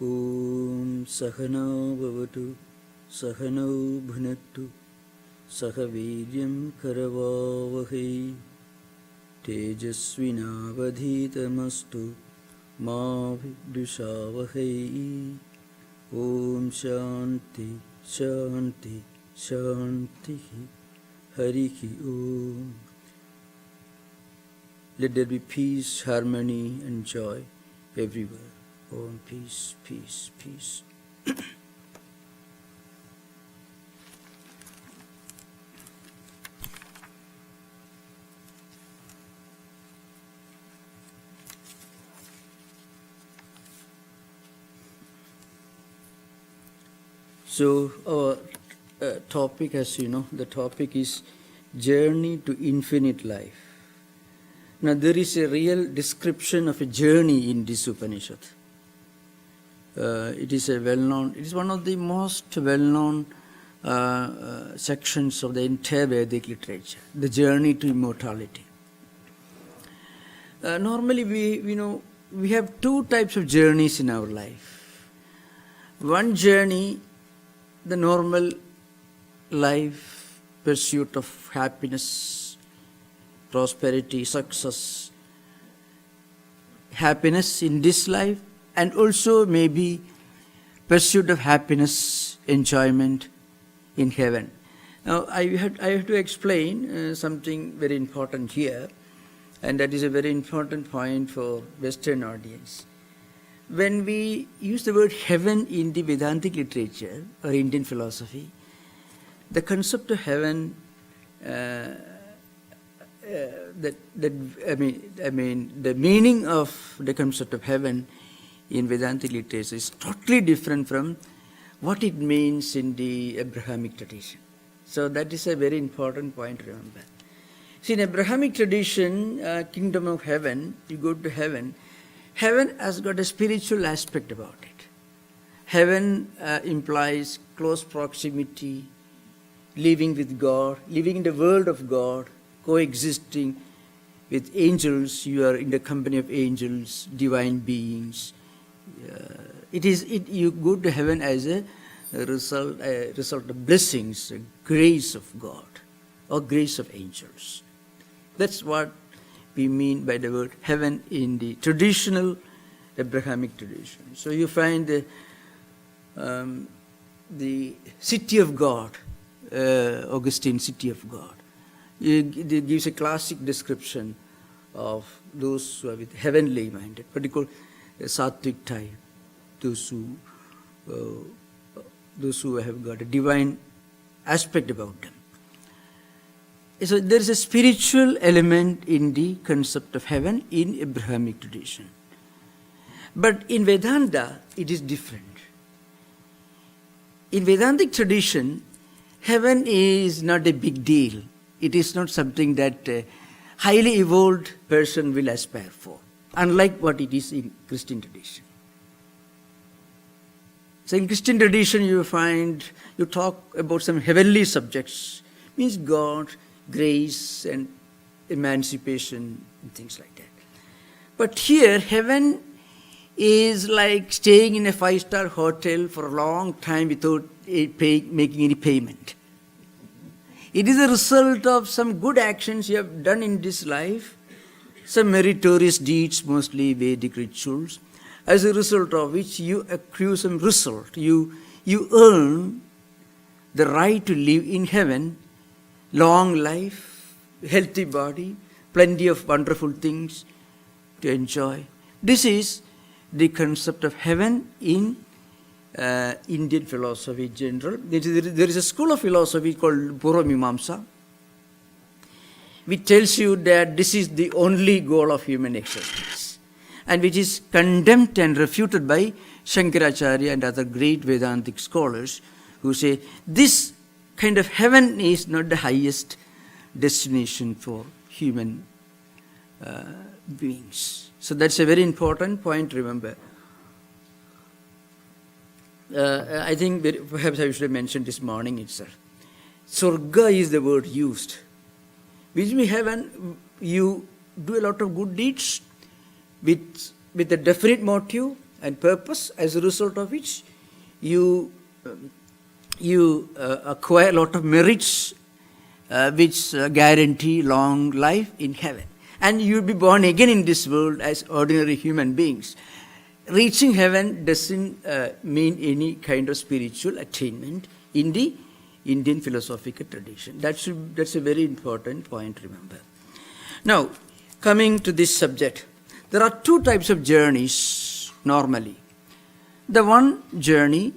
Om Sahana Bhavatu Sahano Bhunattu Sahaviryam Karavavahai Tejasvinavadhitamastu Ma Vidushavahai. Om Shanti Shanti Shanti Harihi Om. Let there be peace, harmony and joy everywhere. Om, peace, peace, peace. So our topic, as you know, the topic is Journey to Infinite Life. Now there is a real description of a journey in this Upanishad. It is one of the most well-known sections of the entire Vedic literature, the journey to immortality. Normally we have two types of journeys in our life. One journey, the normal life, pursuit of happiness, prosperity, success, happiness in this life, and also maybe pursuit of happiness, enjoyment in heaven. Now I have to explain something very important here, and that is a very important point for Western audience. When we use the word heaven in the Vedantic literature or Indian philosophy, the concept of heaven, the meaning of the concept of heaven in Vedantic literature is totally different from what it means in the Abrahamic tradition. So that is a very important point to remember. See, in Abrahamic tradition, kingdom of heaven, you go to heaven, heaven has got a spiritual aspect about it. Heaven implies close proximity, living with God, living in the world of God, coexisting with angels. You are in the company of angels, divine beings. You go to heaven as a result of blessings, grace of God, or grace of angels. That's what we mean by the word heaven in the traditional Abrahamic tradition. So you find the city of God, Augustine, city of God. It gives a classic description of those who are with heavenly minded, particularly sattvic type, those who have got a divine aspect about them. So there is a spiritual element in the concept of heaven in Abrahamic tradition. But in Vedanta, it is different. In Vedantic tradition, heaven is not a big deal. It is not something that a highly evolved person will aspire for, unlike what it is in Christian tradition. So in Christian tradition, you talk about some heavenly subjects, means God, grace and emancipation and things like that. But here, heaven is like staying in a 5-star hotel for a long time without making any payment. It is a result of some good actions you have done in this life, some meritorious deeds, mostly Vedic rituals, as a result of which you accrue some result. You earn the right to live in heaven, long life, healthy body, plenty of wonderful things to enjoy. This is the concept of heaven in Indian philosophy in general. There is a school of philosophy called Purva-Mimamsa, which tells you that this is the only goal of human existence, and which is condemned and refuted by Shankaracharya and other great Vedantic scholars who say this kind of heaven is not the highest destination for human beings. So that's a very important point to remember. I think perhaps I should have mentioned this morning itself. Surga is the word used. Which means heaven, you do a lot of good deeds with a definite motive, and purpose, as a result of which you acquire a lot of merits which guarantee long life in heaven. And you'll be born again in this world as ordinary human beings. Reaching heaven doesn't mean any kind of spiritual attainment in the Indian philosophical tradition. That's a very important point, remember. Now, coming to this subject, there are two types of journeys normally. The one journey,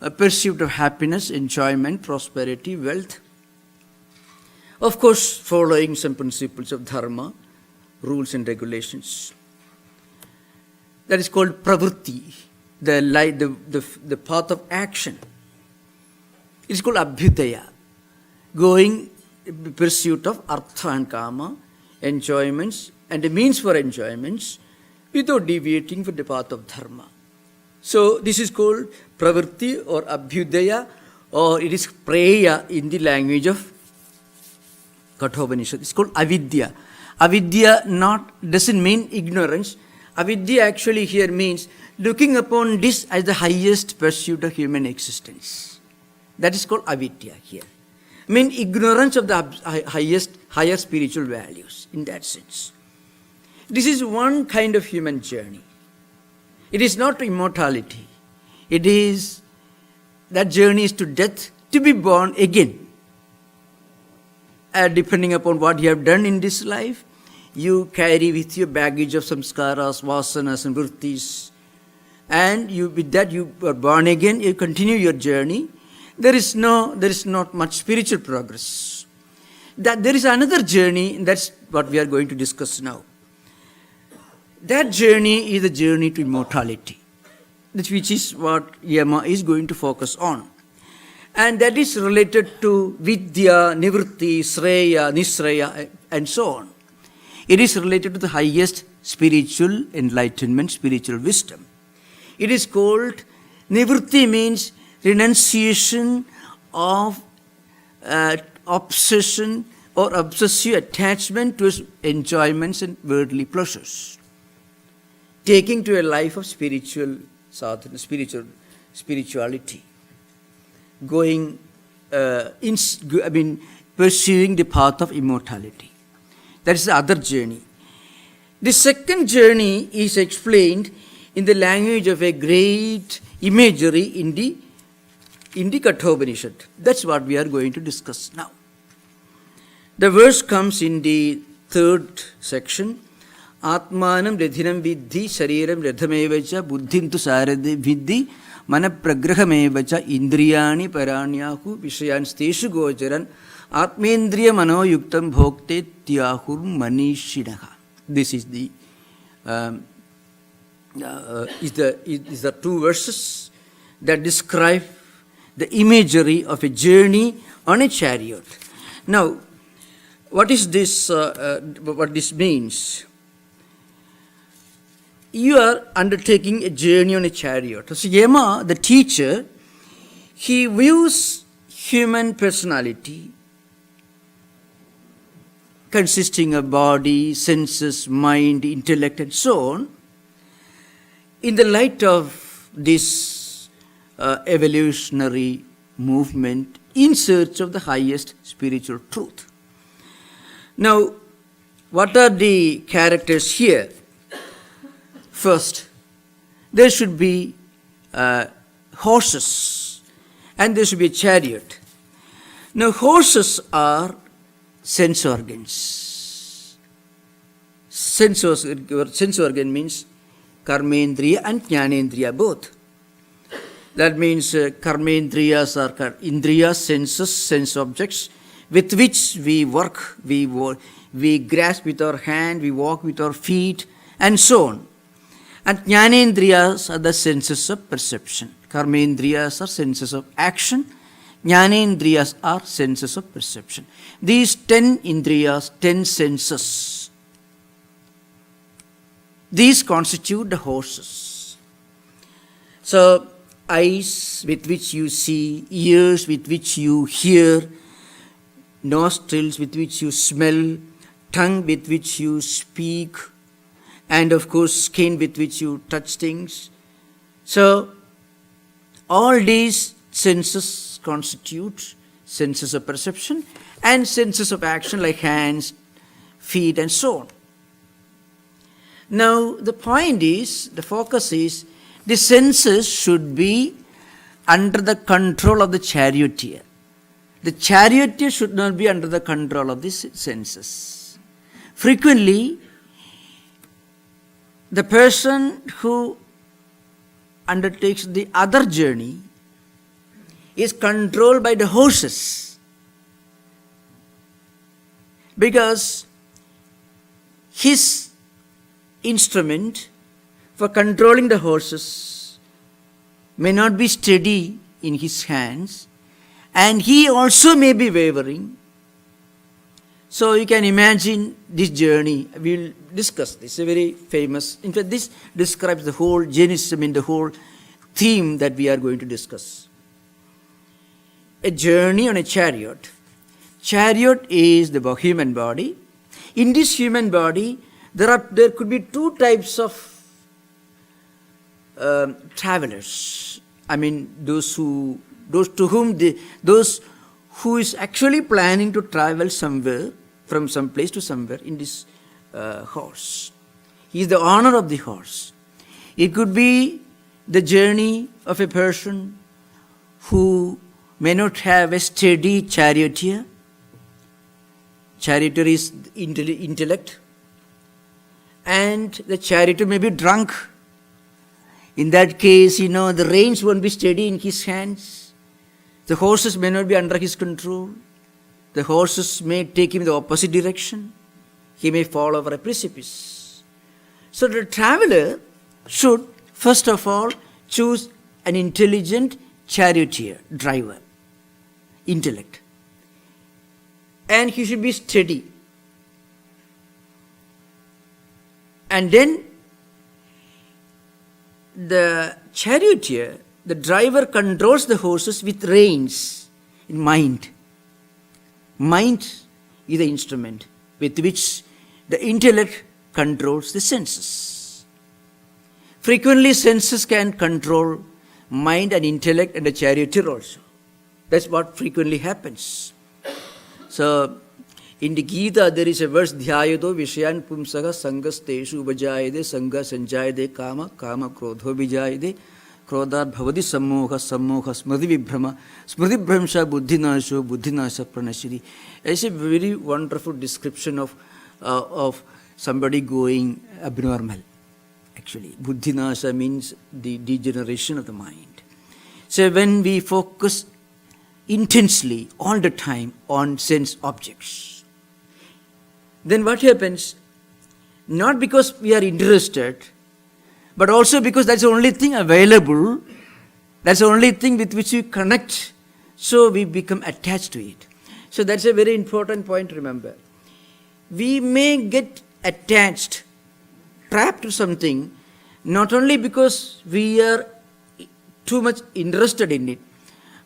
a pursuit of happiness, enjoyment, prosperity, wealth, of course following some principles of dharma, rules and regulations. That is called pravritti, the path of action. It is called abhyudaya, going in pursuit of artha and kama, enjoyments and the means for enjoyments without deviating from the path of dharma. So this is called pravritti or abhyudaya, or it is preya in the language of Katha Upanishad. It's called avidya. Avidya doesn't mean ignorance. Avidya actually here means looking upon this as the highest pursuit of human existence. That is called avidya here. I mean ignorance of the higher spiritual values in that sense. This is one kind of human journey. It is not immortality. That journey is to death, to be born again. Depending upon what you have done in this life, you carry with you baggage of samskaras, vasanas and vrittis. And with that you are born again, you continue your journey. There is not much spiritual progress. There is another journey, and that's what we are going to discuss now. That journey is the journey to immortality, which is what Yama is going to focus on. And that is related to vidya, nivritti, sreya, nisreya, and so on. It is related to the highest spiritual enlightenment, spiritual wisdom. It is called, nivritti means renunciation of obsession or obsessive attachment to enjoyments and worldly pleasures. Taking to a life of spirituality. Pursuing the path of immortality. That is the other journey. The second journey is explained in the language of a great imagery in the Katha Upanishad. That's what we are going to discuss now. The verse comes in the third section. Atmanam redhinam vidhi shariram redhamevacha buddhintu sarade vidhi manapragrahamevacha indriyani paranyahu vishayansteshu gocharan atmendriya manoyuktam bhokte tyahur manishinaha. This is the two verses that describe the imagery of a journey on a chariot. Now, what is this? What this means? You are undertaking a journey on a chariot. So Yama, the teacher, he views human personality consisting of body, senses, mind, intellect, and so on, in the light of this evolutionary movement in search of the highest spiritual truth. Now, what are the characters here? First, there should be horses and there should be a chariot. Now, horses are sense organs. Sense organ means karmendriya and jnanendriya both. That means karmendriyas are indriya, senses, sense objects with which we work, we grasp with our hand, we walk with our feet, and so on. And jnanendriyas are the senses of perception. Karmendriyas are senses of action. Jnanendriyas are senses of perception. These 10 indriyas, 10 senses, these constitute the horses. So, eyes with which you see, ears with which you hear, nostrils with which you smell, tongue with which you speak, and of course skin with which you touch things. So all these senses constitute senses of perception and senses of action like hands, feet, and so on. Now the point is, the focus is, the senses should be under the control of the charioteer. The charioteer should not be under the control of the senses. Frequently, the person who undertakes the other journey is controlled by the horses, because his instrument for controlling the horses may not be steady in his hands, and he also may be wavering. So you can imagine this journey. We will discuss this, a very famous, in fact this describes the whole Jainism in the whole theme that we are going to discuss. A journey on a chariot. Chariot is the human body. In this human body, there could be two types of travelers. I mean, those who is actually planning to travel somewhere, from some place to somewhere in this horse. He is the owner of the horse. It could be the journey of a person who may not have a steady charioteer. Charioteer is intellect, and the charioteer may be drunk. In that case, the reins won't be steady in his hands. The horses may not be under his control. The horses may take him in the opposite direction. He may fall over a precipice. So the traveler should, first of all, choose an intelligent charioteer, driver, intellect. And he should be steady. And then the charioteer, the driver, controls the horses with reins in mind. Mind is the instrument with which the intellect controls the senses. Frequently, senses can control mind and intellect and the charioteer also. That's what frequently happens. So, in the Gita, there is a verse, Dhyayado Vishayan Pumsaha Sangas Teshu Vajayade Sangha Sanjayade Kama Kama Krodho Vijayade Krodar Bhavadi Sammoha Sammoha Smriti Vibhrama Smriti Bhramsha Buddhinasho Buddhinasa Pranashiri. It's a very wonderful description of somebody going abnormal. Actually, Buddhinasa means the degeneration of the mind. So when we focus intensely all the time on sense objects, then what happens? Not because we are interested, but also because that's the only thing available, that's the only thing with which we connect, so we become attached to it. So that's a very important point to remember. We may get attached, trapped to something, not only because we are too much interested in it,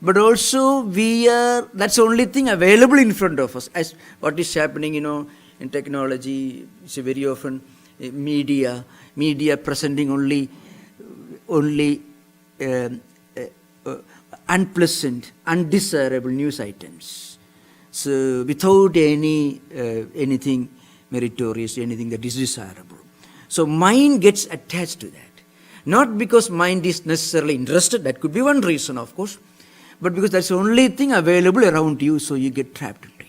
but also that's the only thing available in front of us. As what is happening, in technology, it's very often media presenting only unpleasant, undesirable news items. So without anything meritorious, anything that is desirable. So mind gets attached to that. Not because mind is necessarily interested, that could be one reason, of course, but because that's the only thing available around you, so you get trapped into it.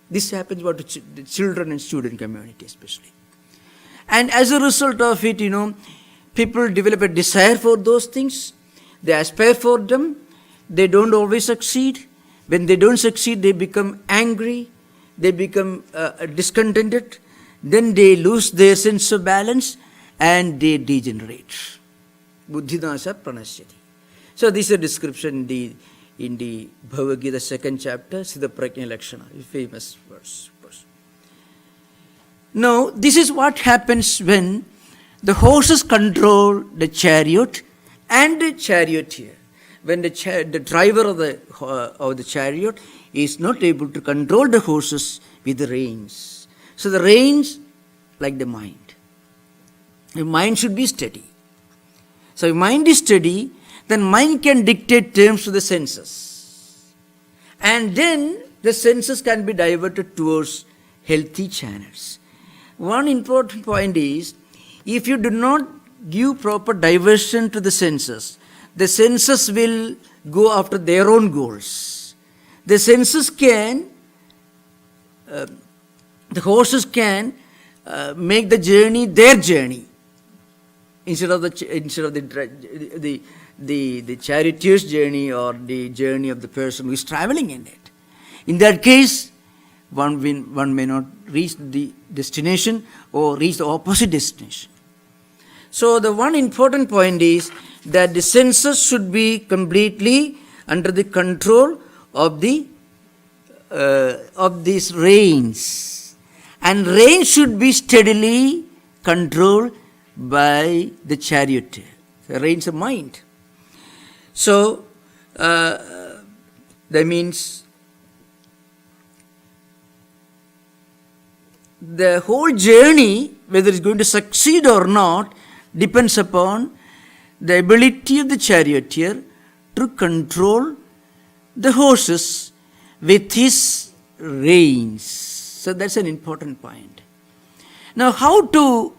This happens to the children and student community especially. And as a result of it, people develop a desire for those things. They aspire for them. They don't always succeed. When they don't succeed, they become angry. They become discontented. Then they lose their sense of balance and they degenerate. Buddhinasa pranashyati. So this is a description in the Bhagavad Gita, 2nd chapter, Siddha Prajna Lakshana, a famous verse. Now, this is what happens when the horses control the chariot and the charioteer. When the driver of the chariot is not able to control the horses with the reins. So the reins, like the mind. Your mind should be steady. So if mind is steady, then mind can dictate terms to the senses. And then the senses can be diverted towards healthy channels. One important point is, if you do not give proper diversion to the senses will go after their own goals. The senses can, the horses can make the journey their journey instead of the charioteer's journey or the journey of the person who is traveling in it. In that case, one may not reach the destination or reach the opposite destination. So the one important point is that the senses should be completely under the control of these reins, and reins should be steadily controlled by the charioteer. The reins of mind. So that means the whole journey, whether it's going to succeed or not, depends upon the ability of the charioteer to control the horses with his reins. So that's an important point. Now, how to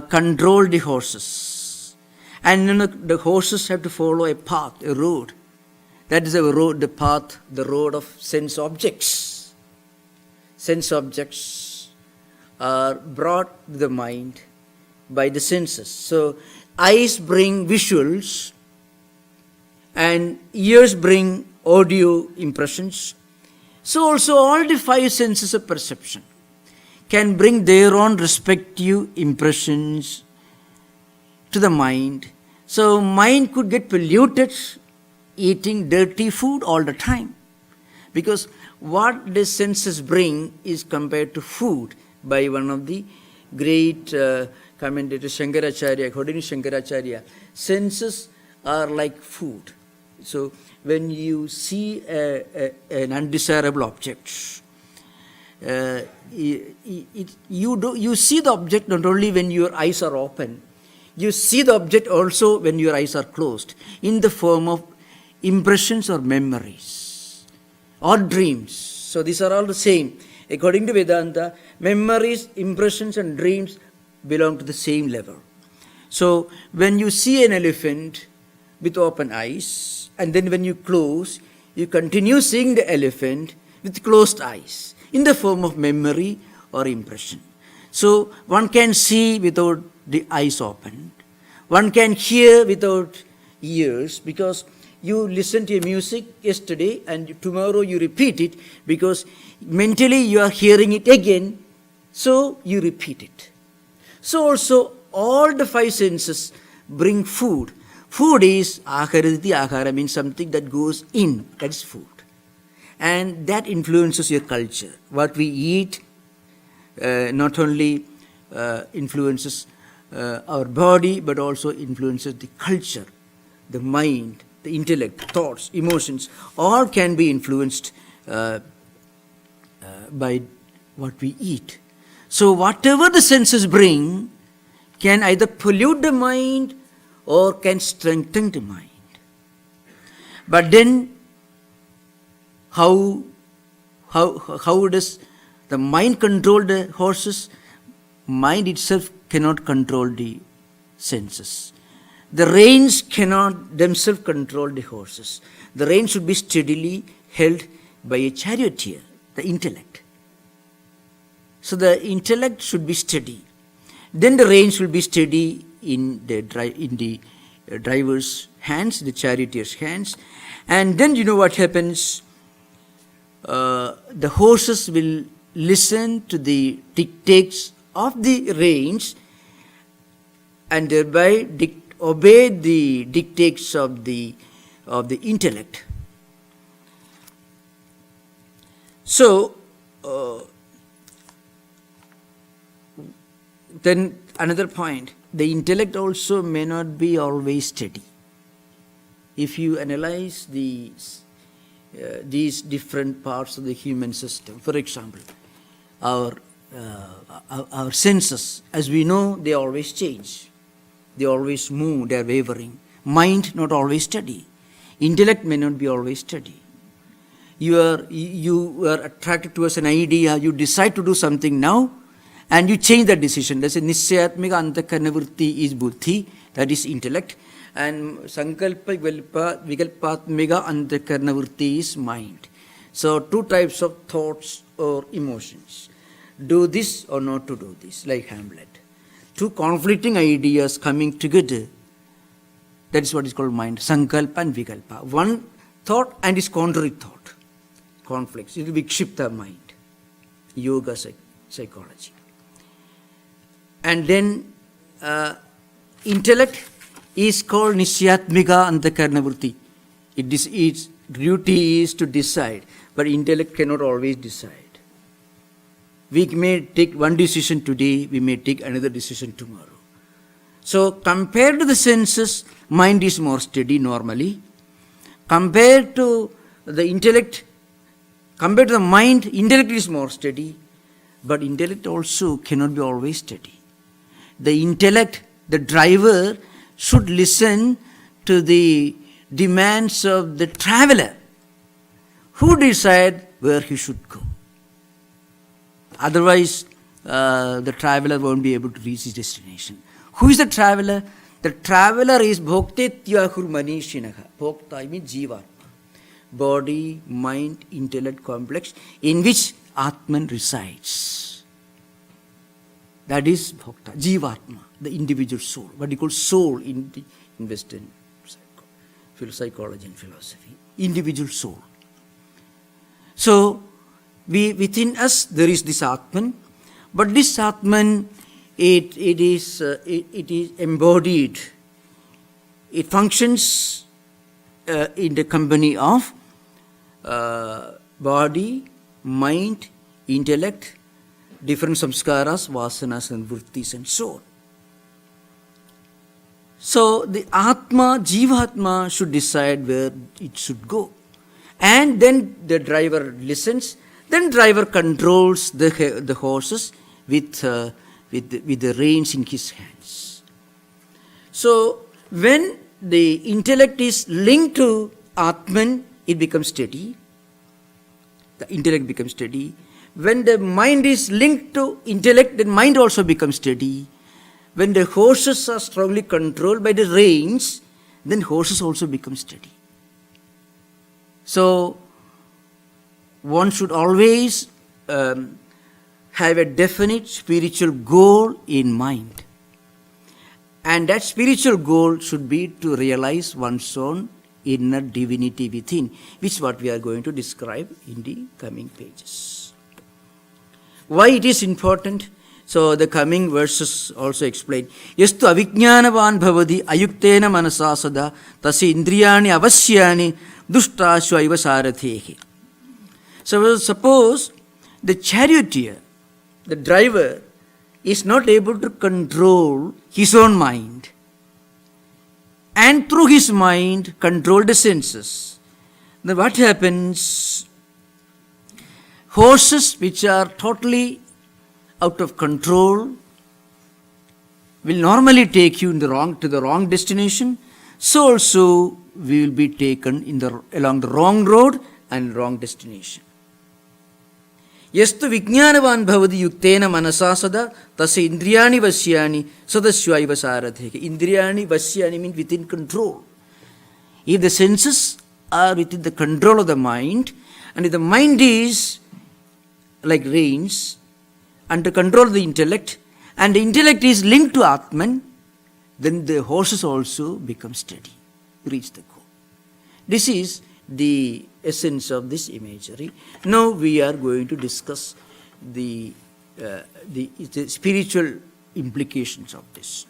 control the horses? And the horses have to follow a path, a road. That is a road, the path, the road of sense objects. Sense objects are brought to the mind by the senses. So eyes bring visuals and ears bring audio impressions. So also all the five senses of perception can bring their own respective impressions to the mind. So mind could get polluted eating dirty food all the time, because what the senses bring is compared to food by one of the great commentator Shankaracharya. According to Shankaracharya, senses are like food. So when you see an undesirable object, you see the object not only when your eyes are open, you see the object also when your eyes are closed, in the form of impressions or memories or dreams. So these are all the same. According to Vedanta, memories, impressions and dreams belong to the same level. So when you see an elephant with open eyes, and then when you close, you continue seeing the elephant with closed eyes in the form of memory or impression. So one can see without the eyes opened. One can hear without ears, because you listen to a music yesterday and tomorrow you repeat it, because mentally you are hearing it again, so you repeat it. So also all the five senses bring food. Food is aharaditi ahara, means something that goes in, that's food. And that influences your culture. What we eat not only influences our body, but also influences the culture, the mind, the intellect, thoughts, emotions, all can be influenced by what we eat. So whatever the senses bring can either pollute the mind or can strengthen the mind. But then how does the mind control the horses? Mind itself cannot control the senses. The reins cannot themselves control the horses. The reins should be steadily held by a charioteer, the intellect. So the intellect should be steady. Then the reins will be steady in the driver's hands, the charioteer's hands. And then you know what happens? The horses will listen to the dictates of the reins and thereby obey the dictates of the intellect. So then another point, the intellect also may not be always steady. If you analyze these different parts of the human system, for example, our our senses, as we know, they always change. They always move, they are wavering. Mind not always steady. Intellect may not be always steady. You are attracted towards an idea, you decide to do something now, and you change that decision. That's a Nisyatmika Antakarana Vritti is buddhi, that is intellect. And Sankalpa Vikalpatmika Antakarana Vritti is mind. So two types of thoughts or emotions. Do this or not to do this, like Hamlet. Two conflicting ideas coming together. That is what is called mind. Sankalpa and Vikalpa. One thought and its contrary thought. Conflicts. It will vikshipta mind. Yoga psychology. And then intellect is called Nisyatmika Antakarana Vritti. Its duty is to decide. But intellect cannot always decide. We may take one decision today, we may take another decision tomorrow. So compared to the senses, mind is more steady normally. Compared to the intellect, compared to the mind, intellect is more steady. But intellect also cannot be always steady. The intellect, the driver, should listen to the demands of the traveler, who decide where he should go. Otherwise, the traveler won't be able to reach his destination. Who is the traveler? The traveler is Bhoktetyahur Manishinaha. Bhokta means Jiva. Body, mind, intellect complex in which Atman resides. That is Bhokta, Jivatma, the individual soul. What you call soul in Western psychology and philosophy. Individual soul. So, within us there is this Atman, but this Atman, it is embodied. It functions in the company of body, mind, intellect, different samskaras, vasanas and vrittis and so on. So the Atma, Jivatma should decide where it should go. And then the driver listens. Then driver controls the horses with the reins in his hands. So when the intellect is linked to Atman, it becomes steady. The intellect becomes steady. When the mind is linked to intellect, then mind also becomes steady. When the horses are strongly controlled by the reins, then horses also become steady. So one should always have a definite spiritual goal in mind. And that spiritual goal should be to realize one's own inner divinity within, which is what we are going to describe in the coming pages. Why it is important? So the coming verses also explain. Yastu avijnanavan bhavadi ayuktena manasasada tasi indriyani avasyani dushtashu aiva sarathehi. So suppose the charioteer, the driver, is not able to control his own mind, and through his mind control the senses. Then what happens? Horses which are totally out of control will normally take you to the wrong destination. So also we will be taken along the wrong road and wrong destination. Yastu vijnanavan bhavadi yuktena manasasada tase indriyani vasyani sadasya saradheke. Indriyani vasyani means within control. If the senses are within the control of the mind, and if the mind is like reins under control of the intellect, and the intellect is linked to Atman, then the horses also become steady, reach the goal. This is the essence of this imagery. Now we are going to discuss the spiritual implications of this.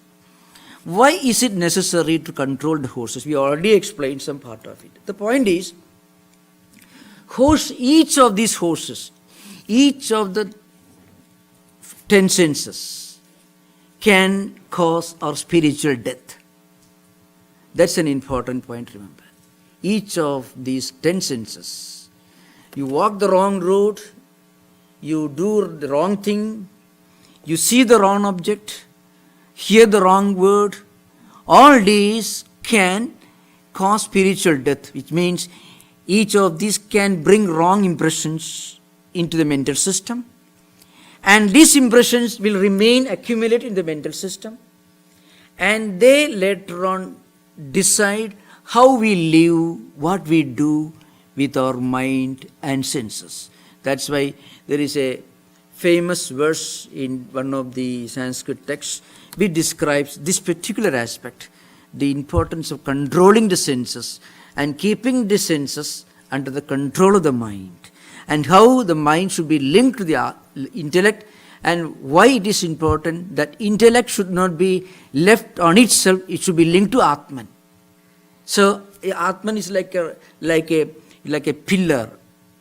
Why is it necessary to control the horses? We already explained some part of it. The point is, each of these horses, each of the 10 senses can cause our spiritual death. That's an important point, remember. Each of these 10 senses, you walk the wrong road, you do the wrong thing, you see the wrong object, hear the wrong word. All these can cause spiritual death, which means each of these can bring wrong impressions into the mental system. And these impressions will remain accumulated in the mental system. And they later on decide how we live, what we do with our mind and senses. That's why there is a famous verse in one of the Sanskrit texts which describes this particular aspect, the importance of controlling the senses and keeping the senses under the control of the mind, and how the mind should be linked to the intellect, and why it is important that intellect should not be left on itself, it should be linked to Atman. So Atman is like a pillar,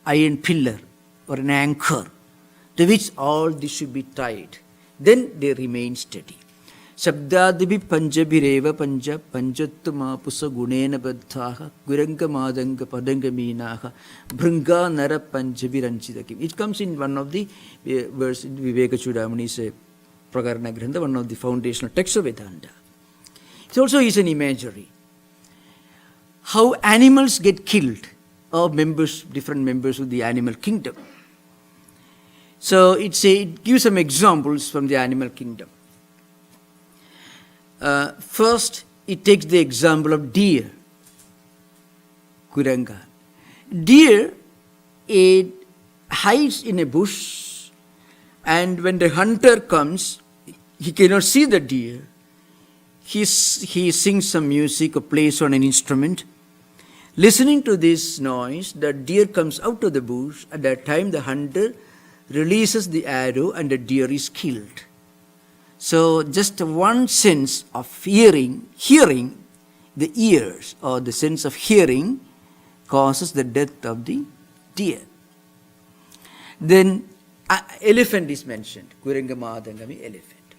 iron pillar, or an anchor, to which all this should be tied. Then they remain steady. Shabdadibi panjabhireva panja panjattu mapusa gunena baddhaha guranga madanga padanga meenaha bhringa nara panjabhiranchidakim. It comes in one of the verse in Viveka Chudamani's Prakarana Grantha, one of the foundational texts of Vedanta. It also is an imagery. How animals get killed, or different members of the animal kingdom. So it gives some examples from the animal kingdom. First, it takes the example of deer, kuranga. Deer, it hides in a bush, and when the hunter comes, he cannot see the deer. He sings some music or plays on an instrument. Listening to this noise, the deer comes out of the bush. At that time, the hunter releases the arrow and the deer is killed. So just one sense of hearing, the ears, or the sense of hearing, causes the death of the deer. Then elephant is mentioned, Kuranga Madangami elephant.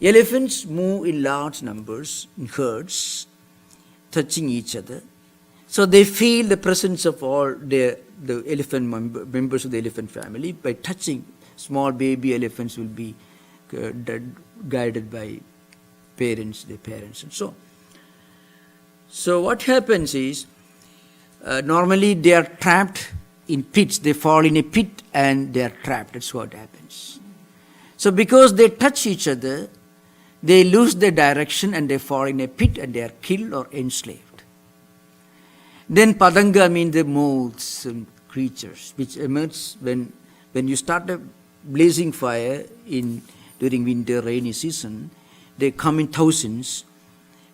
Elephants move in large numbers, in herds, touching each other. So they feel the presence of all the elephant members of the elephant family. By touching, small baby elephants will be guided by their parents and so on. So what happens is, normally they are trapped in pits. They fall in a pit and they are trapped. That's what happens. So because they touch each other, they lose their direction and they fall in a pit and they are killed or enslaved. Then padanga means the moths and creatures which emerge when you start a blazing fire during winter rainy season. They come in thousands,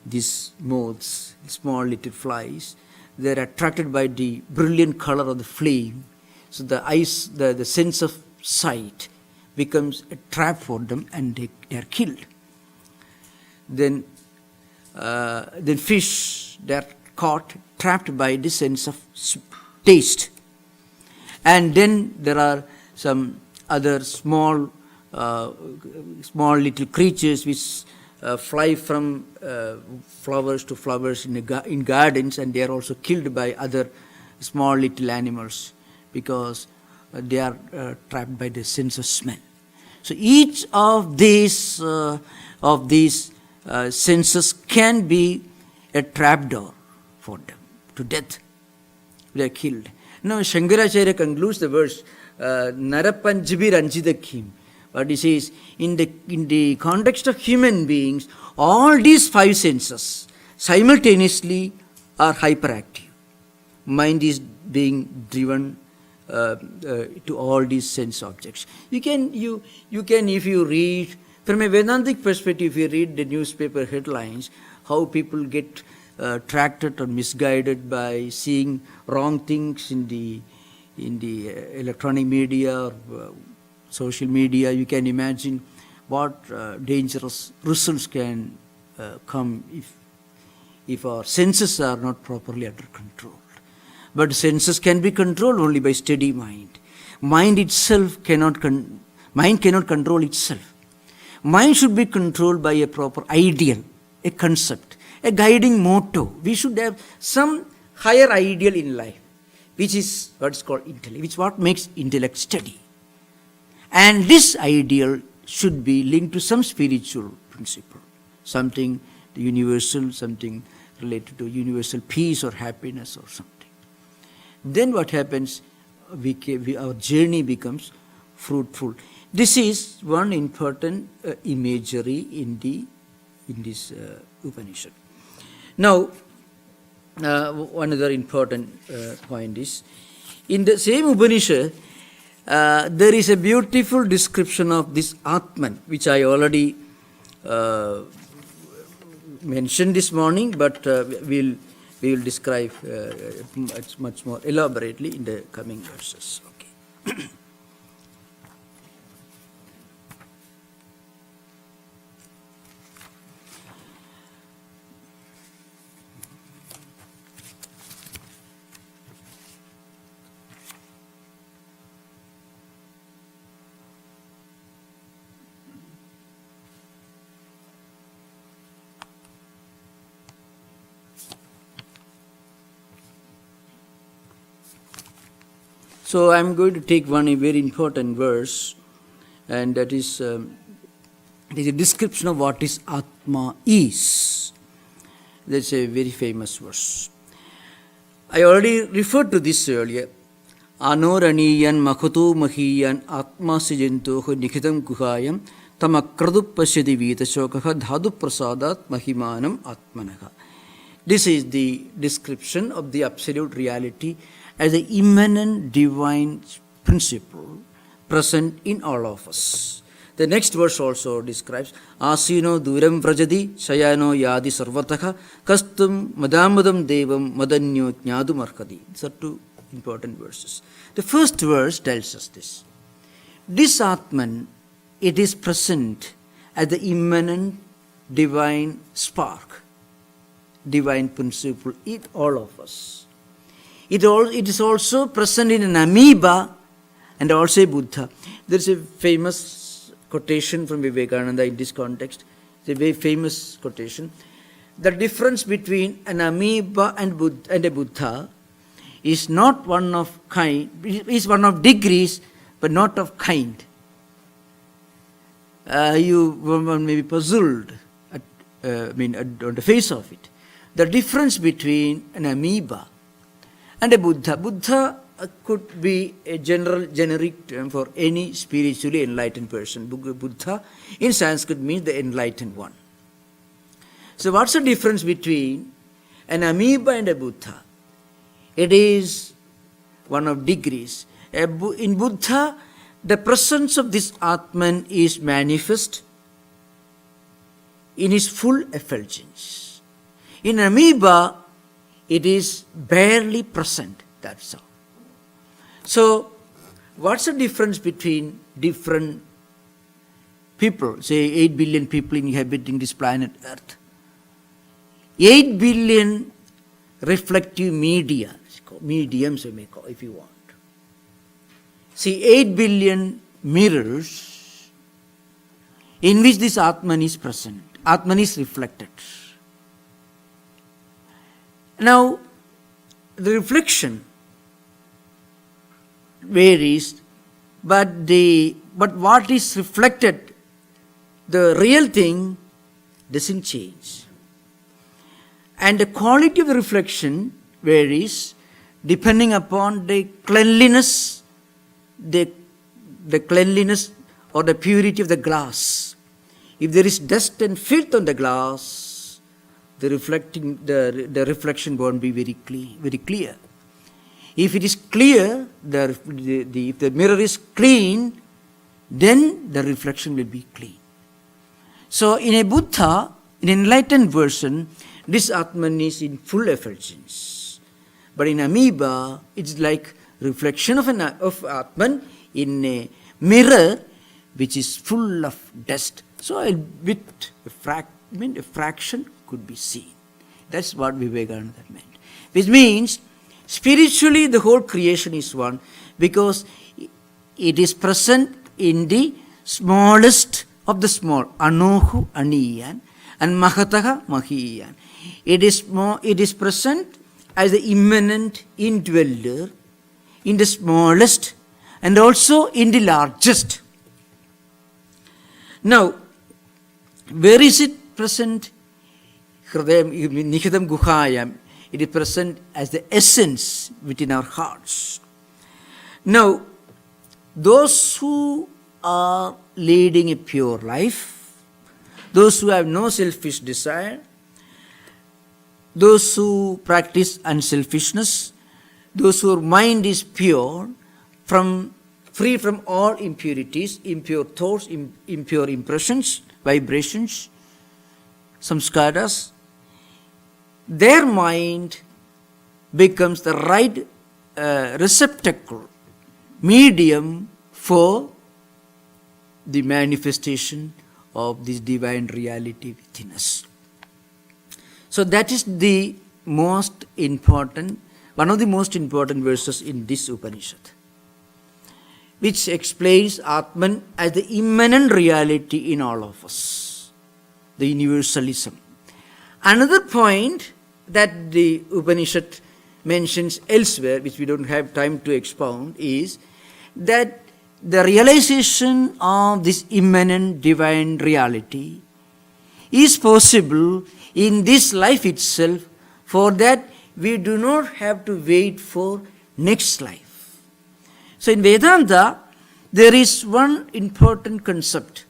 these moths, small little flies. They are attracted by the brilliant color of the flame. So the eyes, the sense of sight becomes a trap for them and they are killed. Then fish, they are caught, trapped by the sense of taste. And then there are some other small little creatures which fly from flowers to flowers in gardens, and they are also killed by other small little animals because they are trapped by the sense of smell. So each of these senses can be a trapdoor for them to death. They are killed. Now Shankaracharya concludes the verse, Narapanjabir Anjidakim. What he says, in the context of human beings, all these five senses simultaneously are hyperactive. Mind is being driven to all these sense objects. You can, if you read, from a Vedantic perspective, if you read the newspaper headlines, how people get attracted or misguided by seeing wrong things in the electronic media or social media, you can imagine what dangerous results can come if our senses are not properly under control. But senses can be controlled only by steady mind. Mind cannot control itself. Mind should be controlled by a proper ideal, a concept, a guiding motto. We should have some higher ideal in life, which is what is called intellect, which is what makes intellect steady. And this ideal should be linked to some spiritual principle, something universal, something related to universal peace or happiness or something. Then what happens? Our journey becomes fruitful. This is one important imagery in this Upanishad. Now, one other important point is, in the same Upanishad, there is a beautiful description of this Atman, which I already mentioned this morning, but we will describe much more elaborately in the coming verses. Okay. So I am going to take one very important verse, and that is a description of what is Atma is. That's a very famous verse. I already referred to this earlier. Anoraniyan makhato mahiyan atma sijantoho nikhitam kuhayam tamakradu pasyadi vitashokaha dhadu prasadat mahimanam atmanaha. This is the description of the absolute reality as the immanent divine principle present in all of us. The next verse also describes Asino duram vrajadi shayano yadi sarvataha kastum madamadam devam madanyo jnadum arhadi. These are two important verses. The first verse tells us this. This Atman, it is present as the immanent divine spark, divine principle in all of us. It is also present in an amoeba and also a Buddha. There is a famous quotation from Vivekananda in this context. It's a very famous quotation. The difference between an amoeba and a Buddha is not one of kind, is one of degrees, but not of kind. One may be puzzled on the face of it. The difference between an amoeba and a Buddha. Buddha could be a generic term for any spiritually enlightened person. Buddha in Sanskrit means the enlightened one. So what's the difference between an amoeba and a Buddha? It is one of degrees. In Buddha, the presence of this Atman is manifest in his full effulgence. In amoeba, it is barely present, that's all. So, what's the difference between different people, say 8 billion people inhabiting this planet Earth? 8 billion reflective mediums you may call if you want. See, 8 billion mirrors in which this Atman is present, Atman is reflected. Now, the reflection varies, but what is reflected, the real thing doesn't change. And the quality of the reflection varies depending upon the cleanliness, the cleanliness or the purity of the glass. If there is dust and filth on the glass, the reflection won't be very clear. If it is clear, if the mirror is clean, then the reflection will be clean. So in a Buddha, in an enlightened version, this Atman is in full effulgence. But in amoeba, it's like reflection of Atman in a mirror which is full of dust. So a fraction could be seen. That's what Vivekananda meant. Which means, spiritually the whole creation is one, because it is present in the smallest of the small, Anohu Aniyan and Mahataha Mahiyan. It is present as the immanent indweller in the smallest and also in the largest. Now, where is it present? Hridayam nihidam guhayam. It is present as the essence within our hearts. Now, those who are leading a pure life, those who have no selfish desire, those who practice unselfishness, those whose mind is pure, free from all impurities, impure thoughts, impure impressions, vibrations, samskaras, their mind becomes the right receptacle, medium for the manifestation of this divine reality within us. So that is the most important, one of the most important verses in this Upanishad, which explains Atman as the immanent reality in all of us, the universalism. Another point that the Upanishad mentions elsewhere, which we don't have time to expound, is that the realization of this immanent divine reality is possible in this life itself. For that, we do not have to wait for next life. So in Vedanta, there is one important concept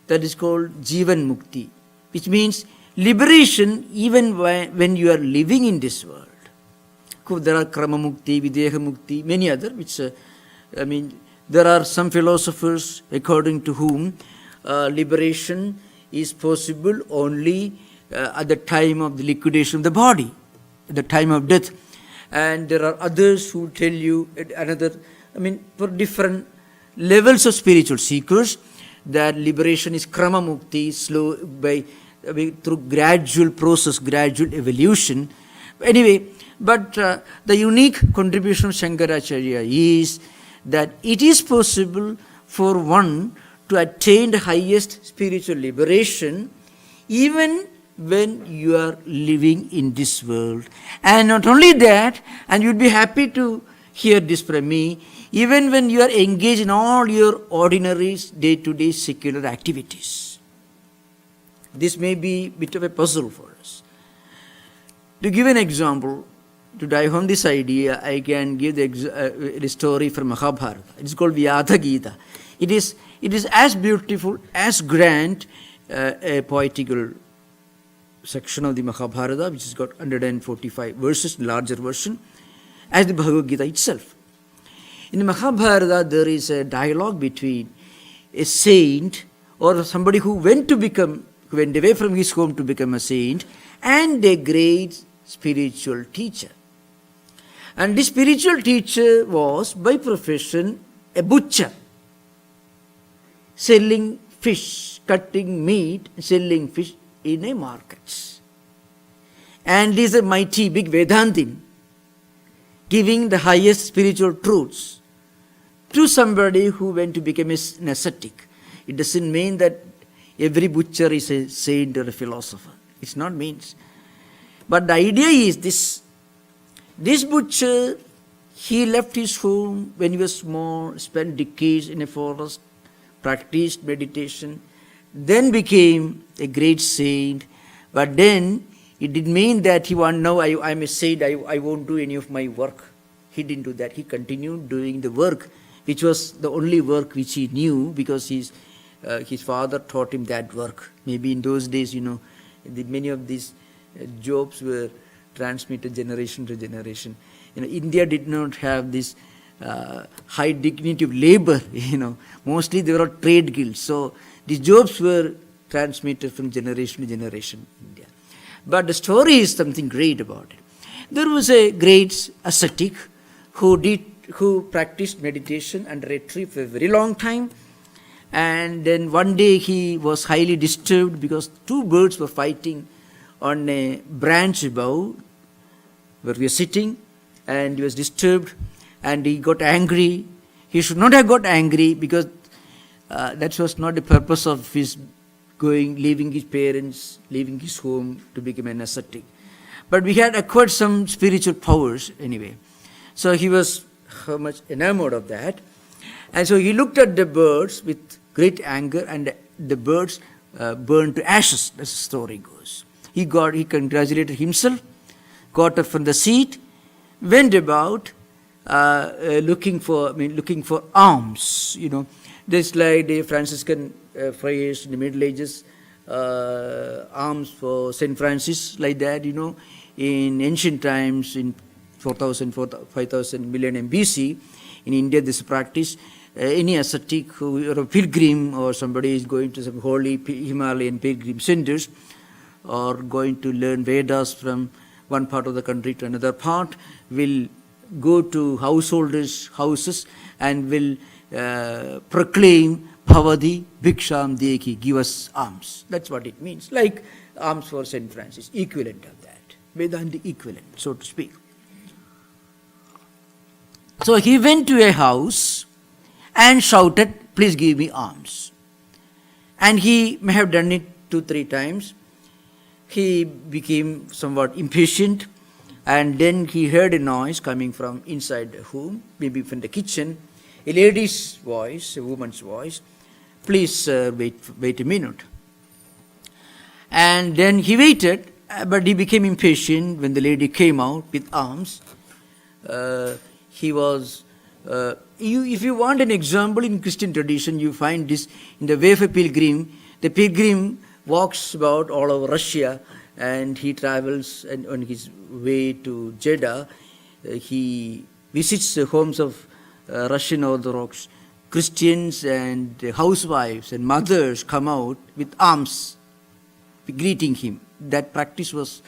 that is called Jivan Mukti, which means liberation even when you are living in this world. There are Krama Mukti, Videha Mukti, many other, which, there are some philosophers according to whom liberation is possible only at the time of the liquidation of the body, at the time of death. And there are others who tell you for different levels of spiritual seekers, that liberation is Krama Mukti, slow through gradual process, gradual evolution. Anyway, but the unique contribution of Shankaracharya is that it is possible for one to attain the highest spiritual liberation even when you are living in this world. And not only that, and you'd be happy to hear this from me, even when you are engaged in all your ordinary day-to-day secular activities. This may be a bit of a puzzle for us. To give an example, to drive home this idea, I can give the story from Mahabharata. It is called Vyadha Gita. It is as beautiful, as grand a poetical section of the Mahabharata, which has got 145 verses, larger version, as the Bhagavad Gita itself. In the Mahabharata, there is a dialogue between a saint or somebody who went away from his home to become a saint, and a great spiritual teacher. And this spiritual teacher was, by profession, a butcher, selling fish, cutting meat, selling fish in a market. And he is a mighty big Vedantin, giving the highest spiritual truths to somebody who went to become an ascetic. It doesn't mean that every butcher is a saint or a philosopher. It's not means. But the idea is this. This butcher, he left his home when he was small, spent decades in a forest, practiced meditation, then became a great saint. But then it didn't mean that he wanted, no, I'm a saint, I won't do any of my work. He didn't do that. He continued doing the work, which was the only work which he knew, because his father taught him that work. Maybe in those days, many of these jobs were transmitted generation to generation. India did not have this high dignity of labor. Mostly they were trade guilds. So these jobs were transmitted from generation to generation in India. But the story is something great about it. There was a great ascetic who practiced meditation under a tree for a very long time. And then one day he was highly disturbed because two birds were fighting on a branch above where we were sitting, and he was disturbed and he got angry. He should not have got angry, because that was not the purpose of his leaving his parents, leaving his home to become an ascetic. But we had acquired some spiritual powers anyway. So he was so much enamored of that. And so he looked at the birds with great anger, and the birds burned to ashes, as the story goes. He congratulated himself, got up from the seat, went about looking for alms. There's like the Franciscan friars in the Middle Ages, alms for Saint Francis, like that. In ancient times, in 4,000, 5,000 millennium BC, in India, this practice. Any ascetic or a pilgrim or somebody is going to some holy Himalayan pilgrim centers or going to learn Vedas from one part of the country to another part will go to householders' houses and will proclaim Bhavadi Bhiksham Deki, give us alms. That's what it means. Like alms for St. Francis, equivalent of that. Vedantic equivalent, so to speak. So he went to a house and shouted, please give me alms. And he may have done it 2-3 times. He became somewhat impatient, and then he heard a noise coming from inside the home, maybe from the kitchen, a lady's voice, a woman's voice, please sir, wait a minute. And then he waited, but he became impatient when the lady came out with alms. He was... if you want an example in Christian tradition, you find this in the way of a pilgrim. The pilgrim walks about all over Russia and he travels, and on his way to Jeddah, he visits the homes of Russian Orthodox Christians, and housewives and mothers come out with alms greeting him. That practice was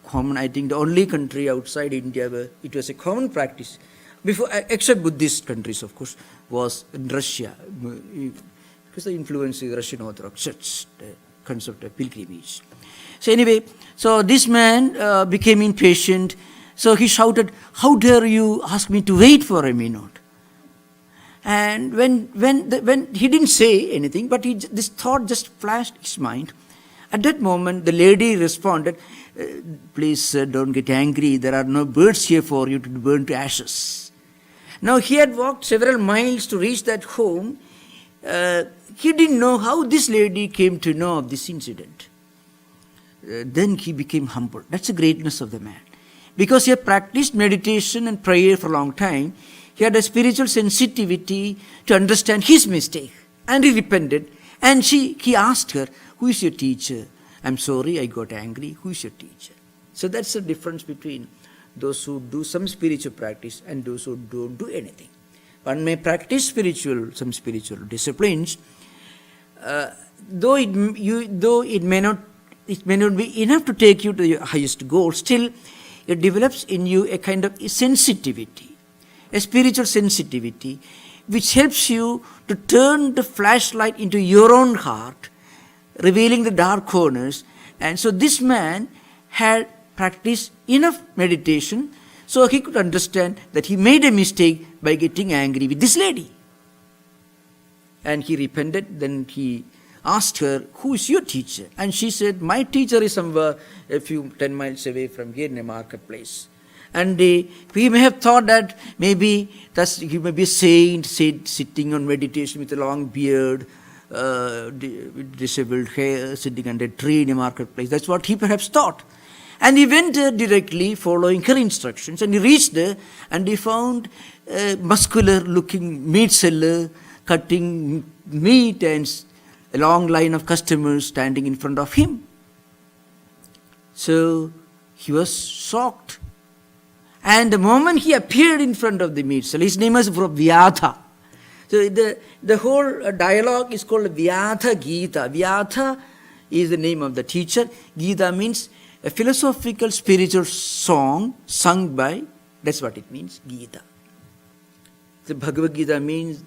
common. I think the only country outside India where it was a common practice, before, except Buddhist countries, of course, was in Russia, because the influence of the Russian Orthodox Church, the concept of pilgrimage. So anyway, so this man became impatient. So he shouted, how dare you ask me to wait for a minute? And when he didn't say anything, but this thought just flashed his mind. At that moment, the lady responded, please sir, don't get angry. There are no birds here for you to burn to ashes. Now, he had walked several miles to reach that home. He didn't know how this lady came to know of this incident. Then he became humble. That's the greatness of the man. Because he had practiced meditation and prayer for a long time, he had a spiritual sensitivity to understand his mistake. And he repented. And he asked her, who is your teacher? I'm sorry, I got angry. Who is your teacher? So that's the difference between those who do some spiritual practice and those who don't do anything. One may practice some spiritual disciplines, though it may not be enough to take you to your highest goal. Still, it develops in you a kind of sensitivity, a spiritual sensitivity, which helps you to turn the flashlight into your own heart, revealing the dark corners. And so this man had practiced enough meditation so he could understand that he made a mistake by getting angry with this lady. And he repented. Then he asked her, who is your teacher? And she said, my teacher is somewhere a few 10 miles away from here in a marketplace. And we may have thought that maybe he may be a saint sitting on meditation with a long beard, with disheveled hair, sitting under a tree in a marketplace. That's what he perhaps thought. And he went there directly, following her instructions, and he reached there, and he found a muscular-looking meat seller cutting meat, and a long line of customers standing in front of him. So he was shocked. And the moment he appeared in front of the meat seller, his name was Vyatha. So the whole dialogue is called Vyatha Gita. Vyatha is the name of the teacher. Gita means a philosophical spiritual song sung by, that's what it means, Gita. The Bhagavad Gita means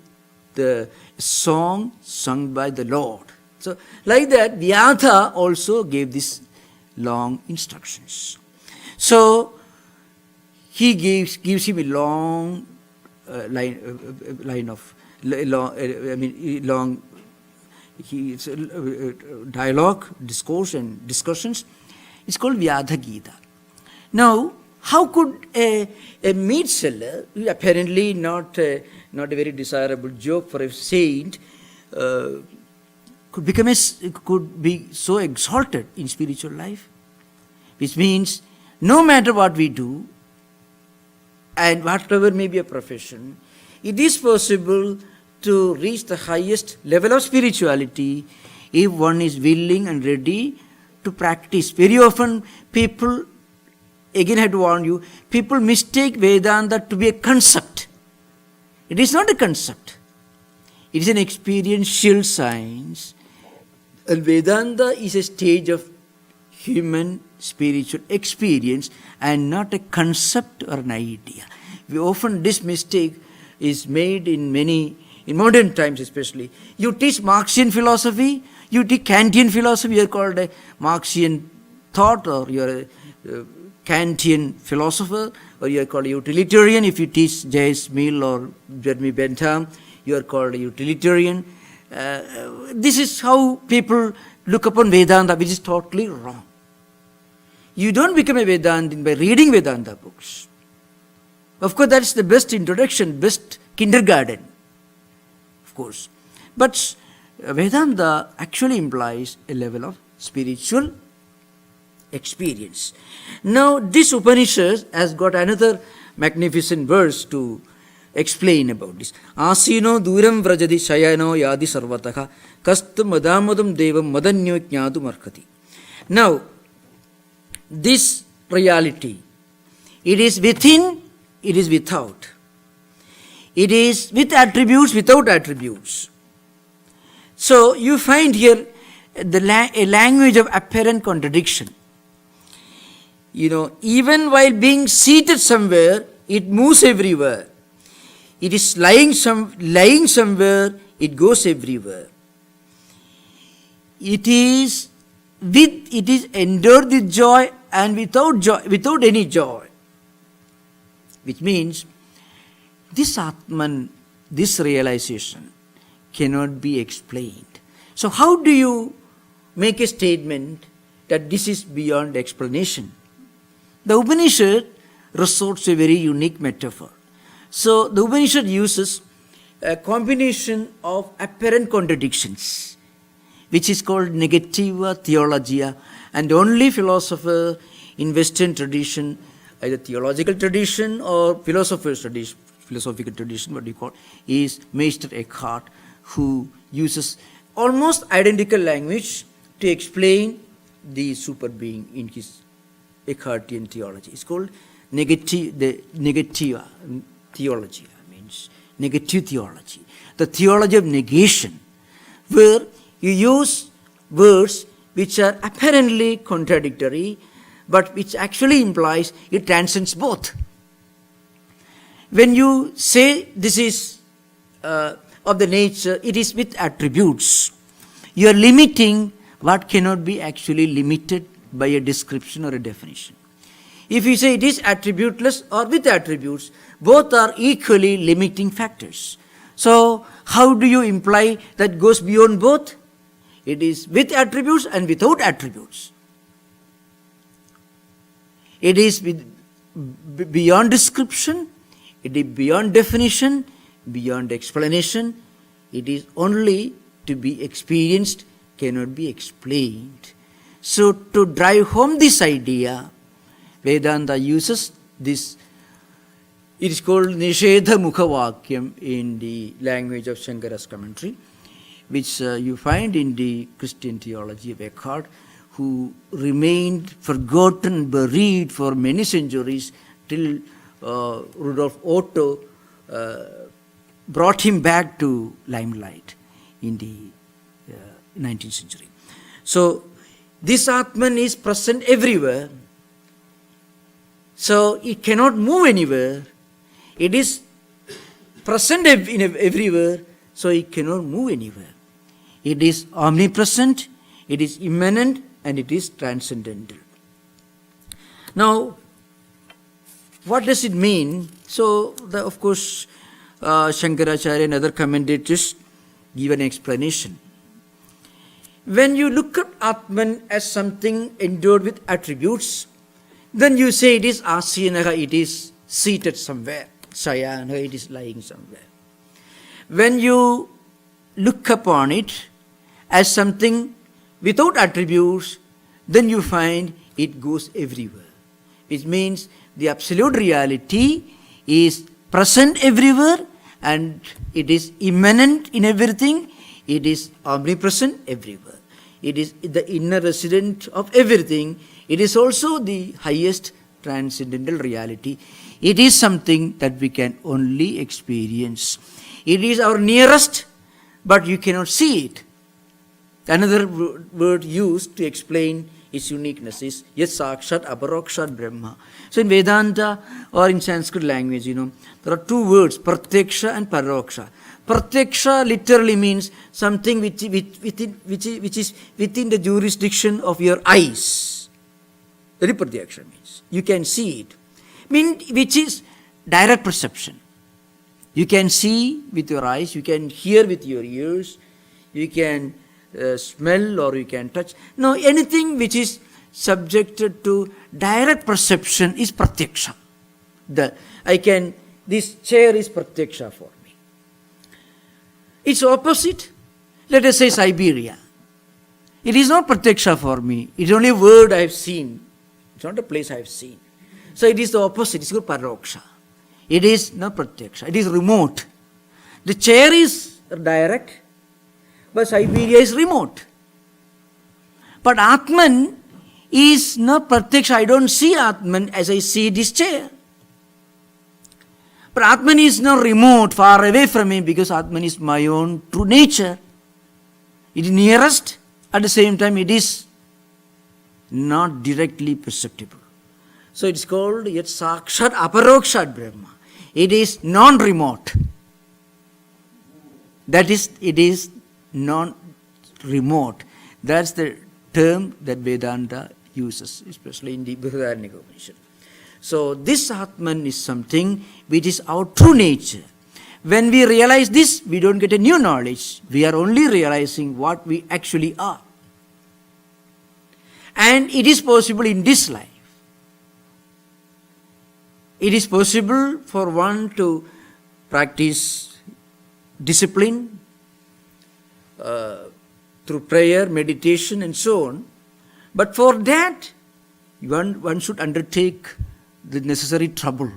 the song sung by the Lord. So like that, Vyatha also gave these long instructions. So he gives him a long dialogue, discourse and discussions. It's called Vyatha Gita. Now, how could a meat seller, apparently not a very desirable joke for a saint, could be so exalted in spiritual life, which means no matter what we do and whatever may be a profession, it is possible to reach the highest level of spirituality if one is willing and ready to practice. Very often people, again I had to warn you, people mistake Vedanta to be a concept. It is not a concept. It is an experiential science. And Vedanta is a stage of human spiritual experience and not a concept or an idea. We often, this mistake is made in modern times especially. You teach Marxian philosophy, you teach Kantian philosophy, you are called a Marxian thought, or you are a Kantian philosopher, or you are called a utilitarian. If you teach J.S. Mill or Jeremy Bentham, you are called a utilitarian. This is how people look upon Vedanta, which is totally wrong. You don't become a Vedantin by reading Vedanta books. Of course, that's the best introduction, best kindergarten, of course. But Vedanta actually implies a level of spiritual experience. Now, this Upanishad has got another magnificent verse to explain about this. Asino duram vrajadi shayano yadi sarvataha kastu madamadam devam madanyo jnatu markati. Now, this reality, it is within, it is without. It is with attributes, without attributes. So, you find here a language of apparent contradiction. Even while being seated somewhere, it moves everywhere. It is lying somewhere, it goes everywhere. It is endured with joy and without any joy. Which means this Atman, this realization cannot be explained. So how do you make a statement that this is beyond explanation? The Upanishad resorts to a very unique metaphor. So the Upanishad uses a combination of apparent contradictions, which is called negativa theologia, and only philosopher in Western tradition, either theological tradition or philosophical tradition, what you call, is Meister Eckhart, who uses almost identical language to explain the super being in his Eckhartian theology. It's called negativa theology, means negative theology, the theology of negation, where you use words which are apparently contradictory, but which actually implies it transcends both. When you say this is of the nature, it is with attributes, you are limiting what cannot be actually limited by a description or a definition. If you say it is attributeless or with attributes, both are equally limiting factors. So, how do you imply that goes beyond both? It is with attributes and without attributes. It is beyond description, it is beyond definition, beyond explanation. It is only to be experienced, cannot be explained. So, to drive home this idea, Vedanta uses this. It is called Nishedha Mukha Vakyam in the language of Shankara's commentary, which you find in the Christian theology of Eckhart, who remained forgotten, buried for many centuries till Rudolf Otto brought him back to limelight in the 19th century. So, this Atman is present everywhere. So, it cannot move anywhere. It is present everywhere, so it cannot move anywhere. It is omnipresent, it is immanent, and it is transcendental. Now, what does it mean? So, of course, Shankaracharya and other commentators give an explanation. When you look at Atman as something endued with attributes, then you say it is asinaha, it is seated somewhere. Sayana, it is lying somewhere. When you look upon it as something without attributes, then you find it goes everywhere. Which means the absolute reality is present everywhere and it is immanent in everything. It is omnipresent everywhere. It is the inner resident of everything. It is also the highest transcendental reality. It is something that we can only experience. It is our nearest, but you cannot see it. Another word used to explain its uniqueness is Yat Sakshat Aparokshat Brahma. So in Vedanta or in Sanskrit language, there are two words, Pratyaksha and Paroksha. Pratyaksha literally means something which is within the jurisdiction of your eyes. Very Pratyaksha means you can see it. Which is direct perception. You can see with your eyes, you can hear with your ears, you can smell or you can touch. No, anything which is subjected to direct perception is Pratyaksha. This chair is Pratyaksha for me. Its opposite, let us say Siberia. It is not Pratyaksha for me. It is only a word I have seen. It's not a place I have seen. So it is the opposite. It's called Paroksha. It is not Pratyaksha. It is remote. The chair is direct, but Siberia is remote. But Atman is not Pratyaksha. I don't see Atman as I see this chair. But Atman is not remote, far away from me, because Atman is my own true nature. It is nearest, at the same time it is not directly perceptible. So it is called Yat Sakshat Aparokshat Brahma. It is non-remote. That is, it is non-remote. That's the term that Vedanta uses, especially in the Vedantic Upanishad. So this Atman is something which is our true nature. When we realize this, we don't get a new knowledge. We are only realizing what we actually are. And it is possible in this life. It is possible for one to practice discipline through prayer, meditation and so on. But for that, one should undertake the necessary trouble.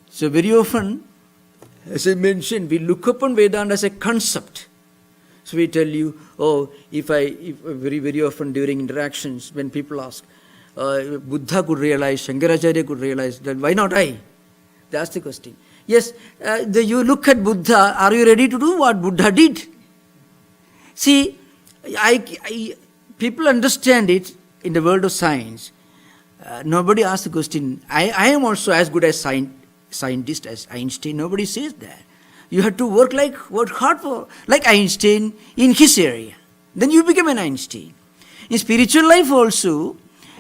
So very often, as I mentioned, we look upon Vedanta as a concept. So we tell you, if very, very often during interactions, when people ask, Buddha could realize, Shankaracharya could realize, then why not I? That's the question. Yes, you look at Buddha, are you ready to do what Buddha did? See, people understand it in the world of science. Nobody asks the question, I am also as good as scientist as Einstein. Nobody says that. You have to work hard for, like Einstein in his area. Then you become an Einstein. In spiritual life also,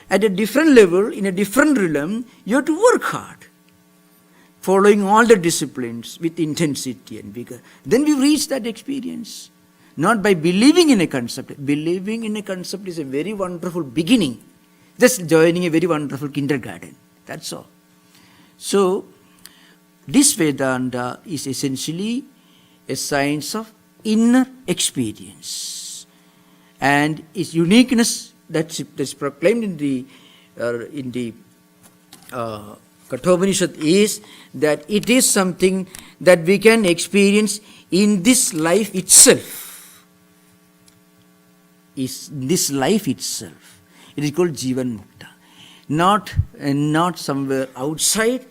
at a different level, in a different realm, you have to work hard, following all the disciplines with intensity and vigor. Then we reach that experience. Not by believing in a concept. Believing in a concept is a very wonderful beginning. Just joining a very wonderful kindergarten. That's all. So, this Vedanta is essentially a science of inner experience. And its uniqueness that's proclaimed in the Katha Upanishad is that it is something that we can experience in this life itself. It is called Jivan Mukta. Not somewhere outside.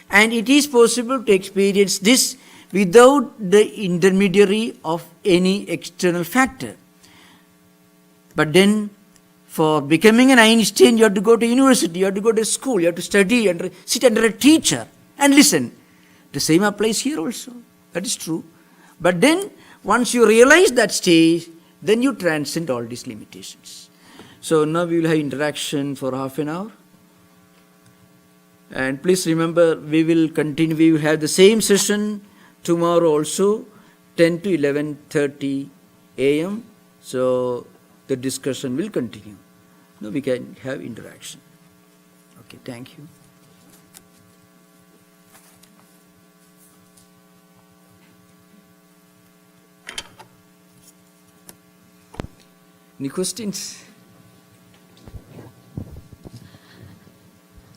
And it is possible to experience this without the intermediary of any external factor. But then, for becoming an Einstein, you have to go to university, you have to go to school, you have to study and sit under a teacher and listen. The same applies here also. That is true. But then, once you realize that stage, then you transcend all these limitations. So now we will have interaction for half an hour. And please remember, we will continue, we will have the same session tomorrow also, 10 to 11:30 a.m. So the discussion will continue. Now we can have interaction. Okay, thank you. Any questions?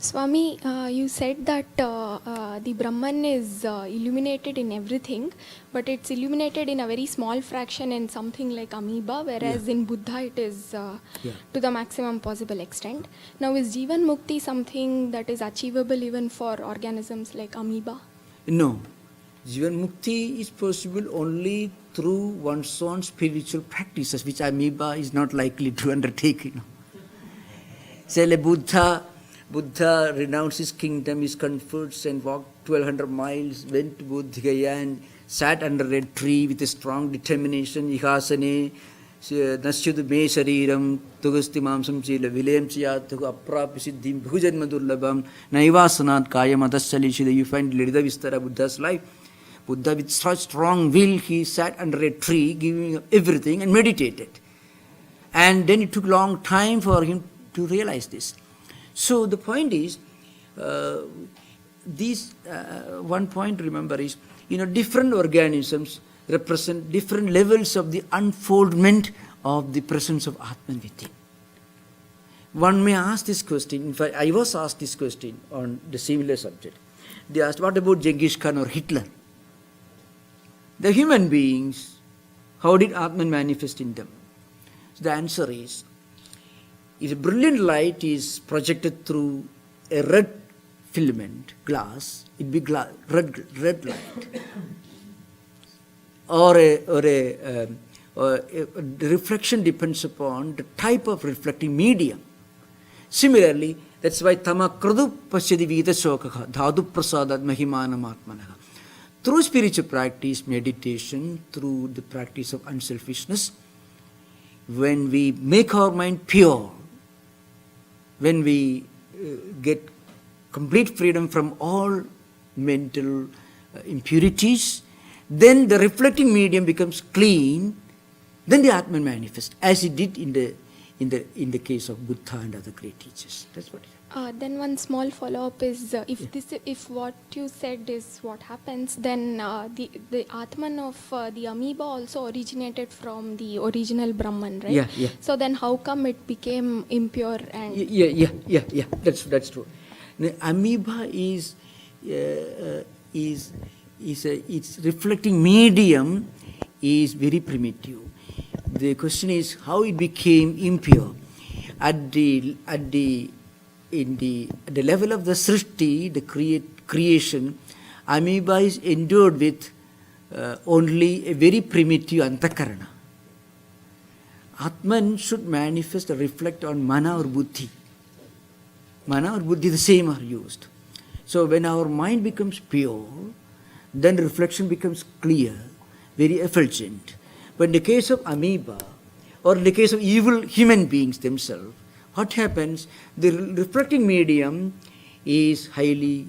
Swami, you said that the Brahman is illuminated in everything, but it's illuminated in a very small fraction in something like amoeba, whereas in Buddha it is to the maximum possible extent. Now, is Jivan Mukti something that is achievable even for organisms like amoeba? No. Jivan Mukti is possible only through one's own spiritual practices, which amoeba is not likely to undertake. Say, like Buddha renounced his kingdom, his comforts, and walked 1200 miles, went to Bodh Gaya and sat under a tree with a strong determination. Ihasane, nasyudu me shariram, tugasti mamsam chila, vilayam chiyatugu, aprapisiddhim, bhujanma durlabham, naivasanat kayam adassalishida. You find Lida Vistara Buddha's life. Buddha, with such strong will, he sat under a tree, giving up everything and meditated. And then it took a long time for him to realize this. So the point is, one point remember is, different organisms represent different levels of the unfoldment of the presence of Atman within. One may ask this question, in fact I was asked this question on the similar subject. They asked, what about Genghis Khan or Hitler? The human beings, how did Atman manifest in them? So the answer is, if a brilliant light is projected through a red filament, glass, it will be red light. Or a reflection depends upon the type of reflecting medium. Similarly, that's why tamakradu pasyadi vida shokaka dhadu prasadat mahimanam atmanaha. Through spiritual practice, meditation, through the practice of unselfishness, when we make our mind pure, when we get complete freedom from all mental impurities, then the reflecting medium becomes clean, then the Atman manifests, as it did in the case of Buddha and other great teachers. That's what it is. Then one small follow-up is, if what you said is what happens, then the Atman of the amoeba also originated from the original Brahman, right? Yeah. So then how come it became impure and... Yeah. That's true. The amoeba is its reflecting medium is very primitive. The question is how it became impure. At the level of the Srishti, the creation, amoeba is endued with only a very primitive antakarana. Atman should manifest or reflect on mana or buddhi. Mana or buddhi, the same are used. So when our mind becomes pure, then reflection becomes clear, very effulgent. But in the case of amoeba, or in the case of evil human beings themselves, what happens? The reflecting medium is highly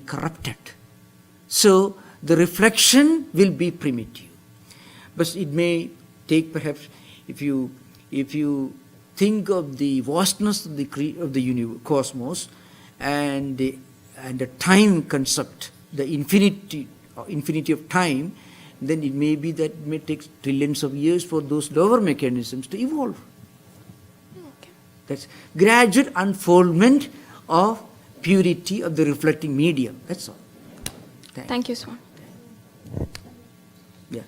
corrupted. So the reflection will be primitive. But it may take perhaps, if you think of the vastness of the universe, cosmos, and the time concept, the infinity of time, then it may be that it may take trillions of years for those lower mechanisms to evolve. Okay. That's gradual unfoldment of purity of the reflecting medium. That's all. Thank you, Swami. Yeah.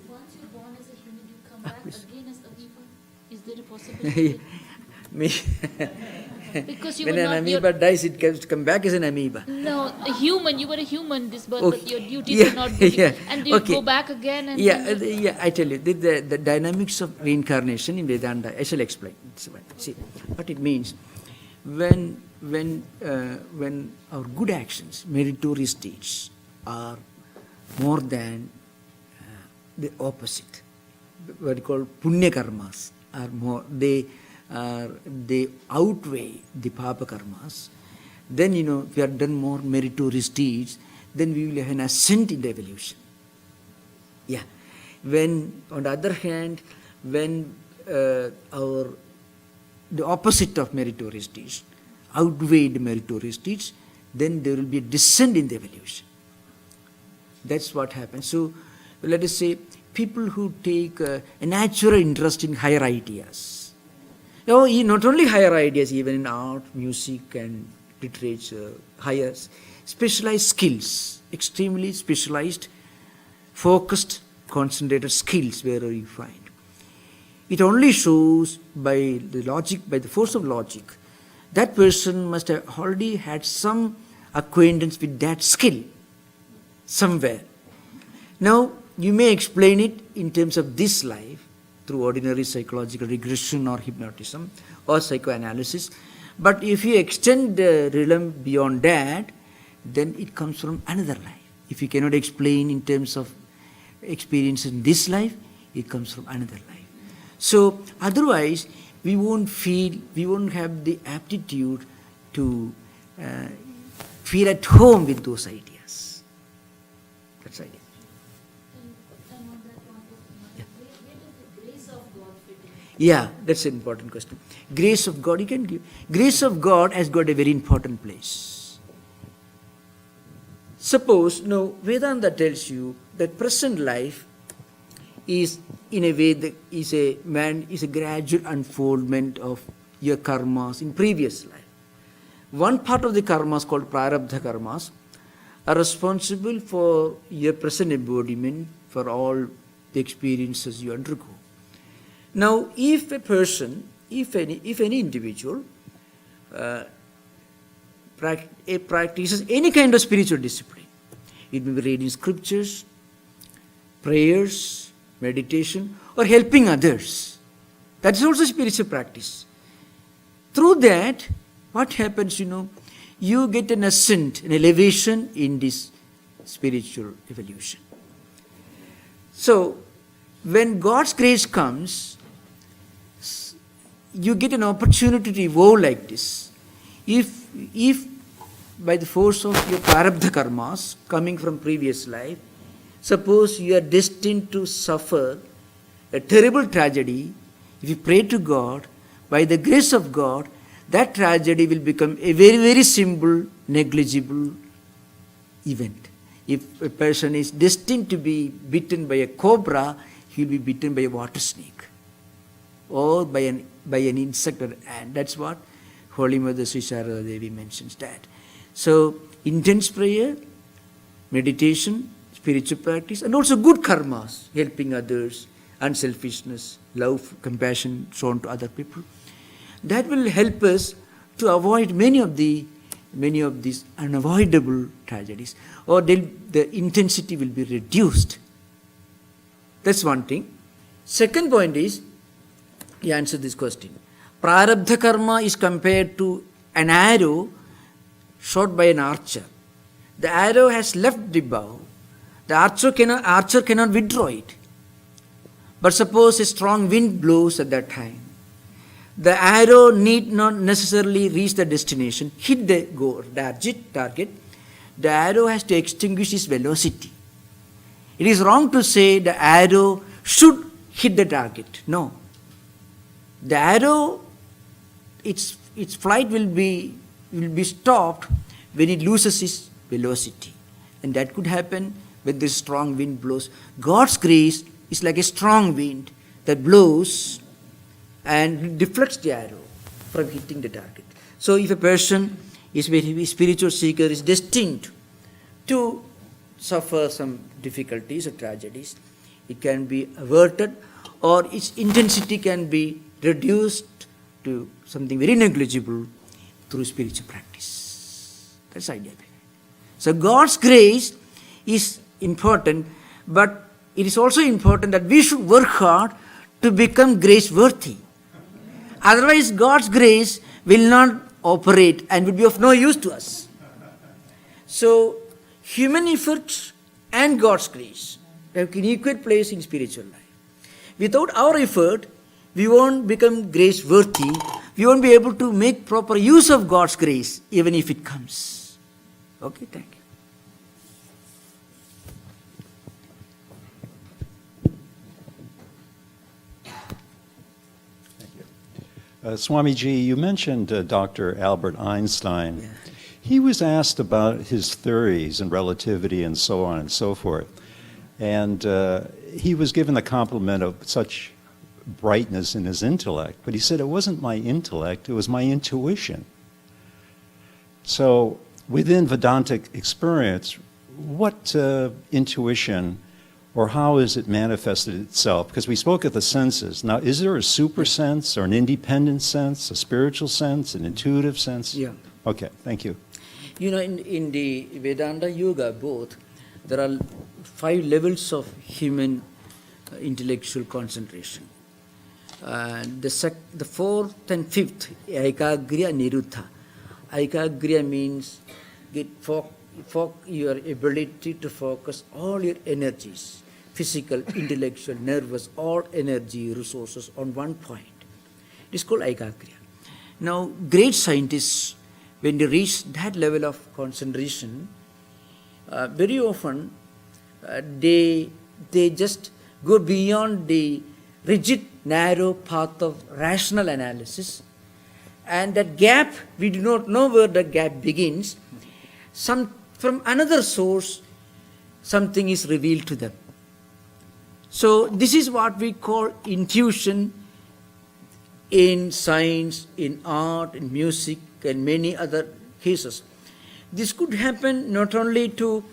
Once you're born as a human, you come back again as amoeba. Is there a possibility? Because you when were an not amoeba dies, it can come back as an amoeba. No, a human. You were a human this birth, Okay. but your duties are not good. And you go back again. And I tell you, the dynamics of reincarnation in Vedanta, I shall explain. See what it means. When our good actions, meritorious deeds, are more than the opposite, what we call punya karmas, are more, they outweigh the papa karmas, then if we have done more meritorious deeds, then we will have an ascent in the evolution. Yeah. When, on the other hand, when the opposite of meritorious deeds outweigh the meritorious deeds, then there will be a descent in the evolution. That's what happens. So let us say people who take a natural interest in higher ideas. Not only higher ideas, even in art, music and literature, higher specialized skills, extremely specialized, focused, concentrated skills wherever you find. It only shows by the force of logic, that person must have already had some acquaintance with that skill somewhere. Now, you may explain it in terms of this life through ordinary psychological regression or hypnotism or psychoanalysis. But if you extend the realm beyond that, then it comes from another life. If you cannot explain in terms of experience in this life, it comes from another life. So otherwise, we won't have the aptitude to feel at home with those ideas. That's the idea. And on that one, where does the grace of God fit in? Yeah, that's an important question. Grace of God, you can give. Grace of God has got a very important place. Suppose, now, Vedanta tells you that present life is, in a way, is a gradual unfoldment of your karmas in previous life. One part of the karmas, called prarabdha karmas, are responsible for your present embodiment, for all the experiences you undergo. Now, if a person, if any individual practices any kind of spiritual discipline, it may be reading scriptures, prayers, meditation, or helping others. That is also spiritual practice. Through that, what happens, you get an ascent, an elevation in this spiritual evolution. So, when God's grace comes, you get an opportunity to evolve like this. If by the force of your prarabdha karmas coming from previous life, suppose you are destined to suffer a terrible tragedy, if you pray to God, by the grace of God, that tragedy will become a very, very simple, negligible event. If a person is destined to be bitten by a cobra, he will be bitten by a water snake or by an insect or ant. That's what Holy Mother Sri Sharada Devi mentions that. So, intense prayer, meditation, spiritual practice, and also good karmas, helping others, unselfishness, love, compassion, so on to other people. That will help us to avoid many of these unavoidable tragedies, or the intensity will be reduced. That's one thing. Second point is, he answered this question. Prarabdha karma is compared to an arrow shot by an archer. The arrow has left the bow. The archer cannot withdraw it. But suppose a strong wind blows at that time. The arrow need not necessarily reach the destination, hit the target. The arrow has to extinguish its velocity. It is wrong to say the arrow should hit the target. No. The arrow, its flight will be stopped when it loses its velocity. And that could happen when this strong wind blows. God's grace is like a strong wind that blows and deflects the arrow from hitting the target. So if a person is a spiritual seeker, is destined to suffer some difficulties or tragedies, it can be averted, or its intensity can be reduced to something very negligible through spiritual practice. That's the idea. So God's grace is important, but it is also important that we should work hard to become grace-worthy. Otherwise, God's grace will not operate and will be of no use to us. So, human effort and God's grace have an equal place in spiritual life. Without our effort, we won't become grace-worthy. We won't be able to make proper use of God's grace, even if it comes. Okay, thank you. Swamiji, you mentioned Dr. Albert Einstein. Yeah. He was asked about his theories and relativity and so on and so forth. And he was given the compliment of such brightness in his intellect, but he said it wasn't my intellect, it was my intuition. So within Vedantic experience, what intuition or how is it manifested itself? Because we spoke of the senses. Now, is there a super sense or an independent sense, a spiritual sense, an intuitive sense? Yeah. Okay, thank you. You know, in the Vedanta Yoga, both, there are 5 levels of human intellectual concentration. The 4th and 5th, Aikagriya Niruddha. Aikagriya means your ability to focus all your energies, physical, intellectual, nervous, all energy resources on one point. It is called Aikagriya. Now, great scientists, when they reach that level of concentration, very often they just go beyond the rigid, narrow path of rational analysis, and that gap, we do not know where the gap begins. From another source, something is revealed to them. So this is what we call intuition in science, in art, in music, and many other cases. This could happen not only to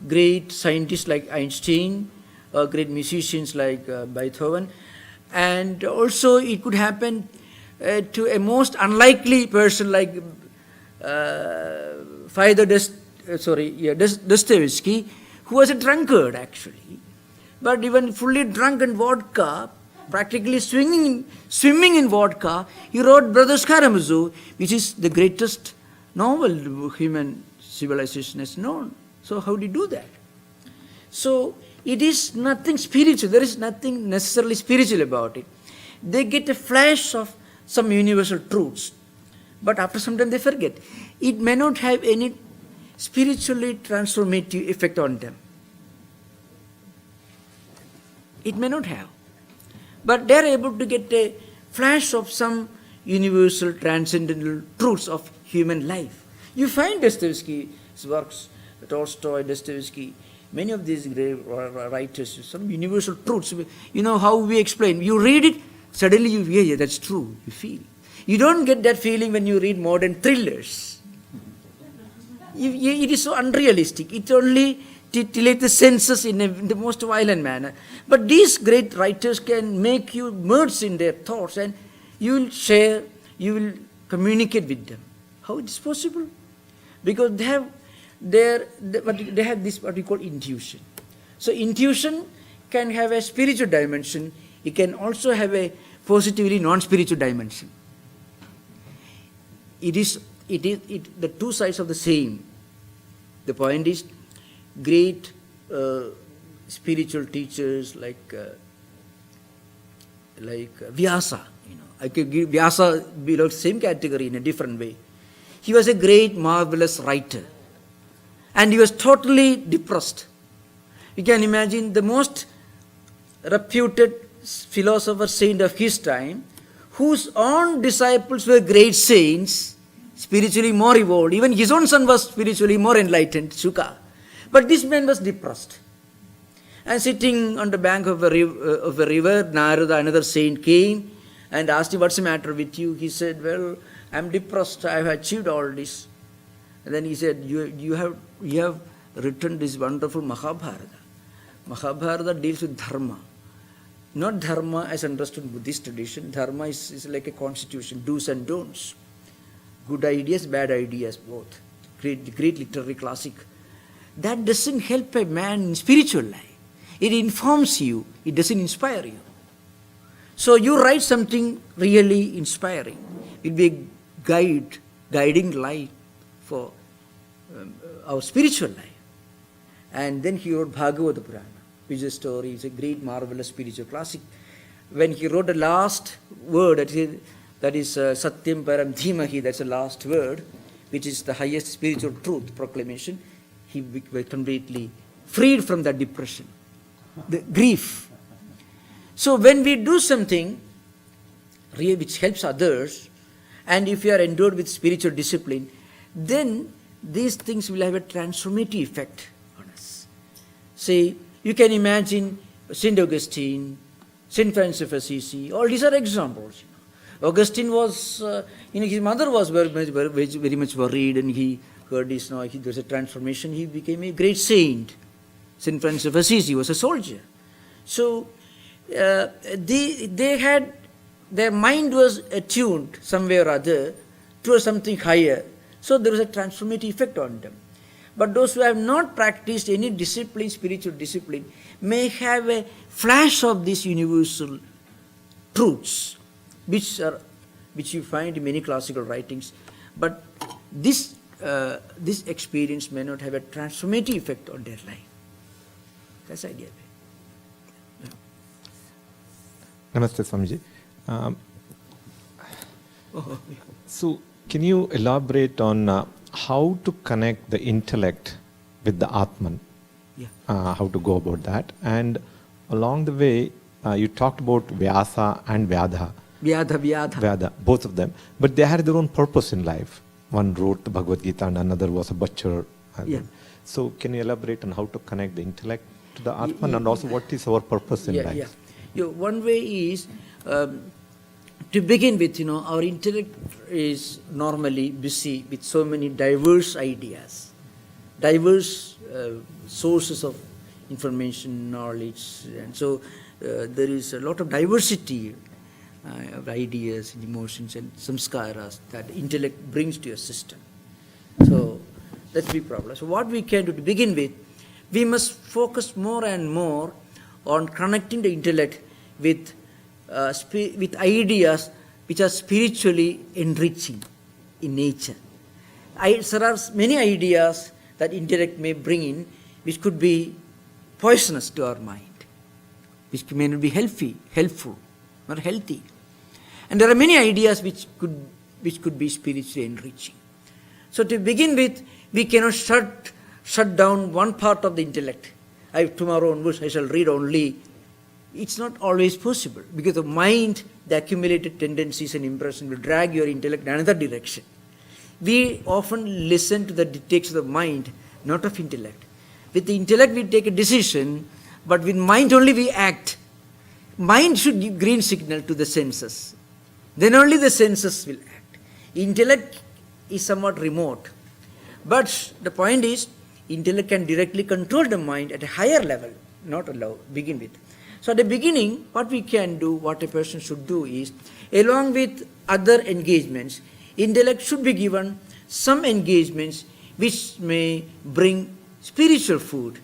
great scientists like Einstein, great musicians like Beethoven, and also it could happen to a most unlikely person like Dostoevsky, who was a drunkard actually, but even fully drunk in vodka, practically swimming in vodka, he wrote Brothers Karamazov, which is the greatest novel human civilization has known. So how did he do that? So it is nothing spiritual. There is nothing necessarily spiritual about it. They get a flash of some universal truths, but after some time they forget. It may not have any spiritually transformative effect on them. It may not have. But they are able to get a flash of some universal transcendental truths of human life. You find Dostoevsky's works, Tolstoy, Dostoevsky, many of these great writers, some universal truths. You know how we explain. You read it, suddenly you hear, yeah, that's true, you feel. You don't get that feeling when you read modern thrillers. It is so unrealistic. It only titillates the senses in the most violent manner. But these great writers can make you merge in their thoughts, and you will share, you will communicate with them. How it is possible? Because they have this what we call intuition. So intuition can have a spiritual dimension. It can also have a positively non-spiritual dimension. The two sides of the same. The point is, great spiritual teachers like Vyasa, I could give Vyasa belongs to the same category in a different way. He was a great, marvelous writer, and he was totally depressed. You can imagine the most reputed philosopher saint of his time, whose own disciples were great saints, spiritually more evolved. Even his own son was spiritually more enlightened, Shuka. But this man was depressed. And sitting on the bank of a river, Narada, another saint, came and asked him, "What's the matter with you?" He said, "Well, I'm depressed. I have achieved all this." And then he said, you have written this wonderful Mahabharata. Mahabharata deals with dharma. Not dharma as understood in Buddhist tradition. Dharma is like a constitution, do's and don'ts. Good ideas, bad ideas, both. Great literary classic. That doesn't help a man in spiritual life. It informs you. It doesn't inspire you. So you write something really inspiring. It will be a guiding light for our spiritual life. And then he wrote Bhagavata Purana, which is a story. It's a great, marvelous spiritual classic. When he wrote the last word, that is Satyam Param Dhimahi, that's the last word, which is the highest spiritual truth proclamation, he was completely freed from that depression, the grief. So when we do something really which helps others, and if you are endowed with spiritual discipline, then these things will have a transformative effect on us. Say, You can imagine St. Augustine, St. Francis of Assisi, all these are examples. Augustine was, his mother was very much worried, and he heard this, there's a transformation, he became a great saint. St. Francis of Assisi was a soldier. So they had, their mind was attuned somewhere or other to something higher. So there was a transformative effect on them. But those who have not practiced any discipline, spiritual discipline, may have a flash of these universal truths, which you find in many classical writings. But this experience may not have a transformative effect on their life. That's the idea. Namaste, Swamiji. So, can you elaborate on how to connect the intellect with the Atman? Yeah. How to go about that? And along the way, you talked about Vyasa and Vyadha. Vyadha, both of them. But they had their own purpose in life. One wrote the Bhagavad Gita and another was a butcher. Yeah. So, can you elaborate on how to connect the intellect to the Atman and also what is our purpose in life? One way is, to begin with, our intellect is normally busy with so many diverse ideas, diverse sources of information, knowledge, and so there is a lot of diversity of ideas and emotions and samskaras that intellect brings to your system. So that's the big problem. So what we can do to begin with, we must focus more and more on connecting the intellect with ideas which are spiritually enriching in nature. There are many ideas that intellect may bring in which could be poisonous to our mind, which may not be helpful, not healthy. And there are many ideas which could be spiritually enriching. So to begin with, we cannot shut down one part of the intellect. Tomorrow onwards I shall read only. It's not always possible, because the mind, the accumulated tendencies and impressions will drag your intellect in another direction. We often listen to the dictates of the mind, not of intellect. With the intellect we take a decision, but with mind only we act. Mind should give green signal to the senses. Then only the senses will act. Intellect is somewhat remote. But the point is, intellect can directly control the mind at a higher level, not allow, begin with. So at the beginning, what we can do, what a person should do is, along with other engagements, intellect should be given some engagements which may bring spiritual food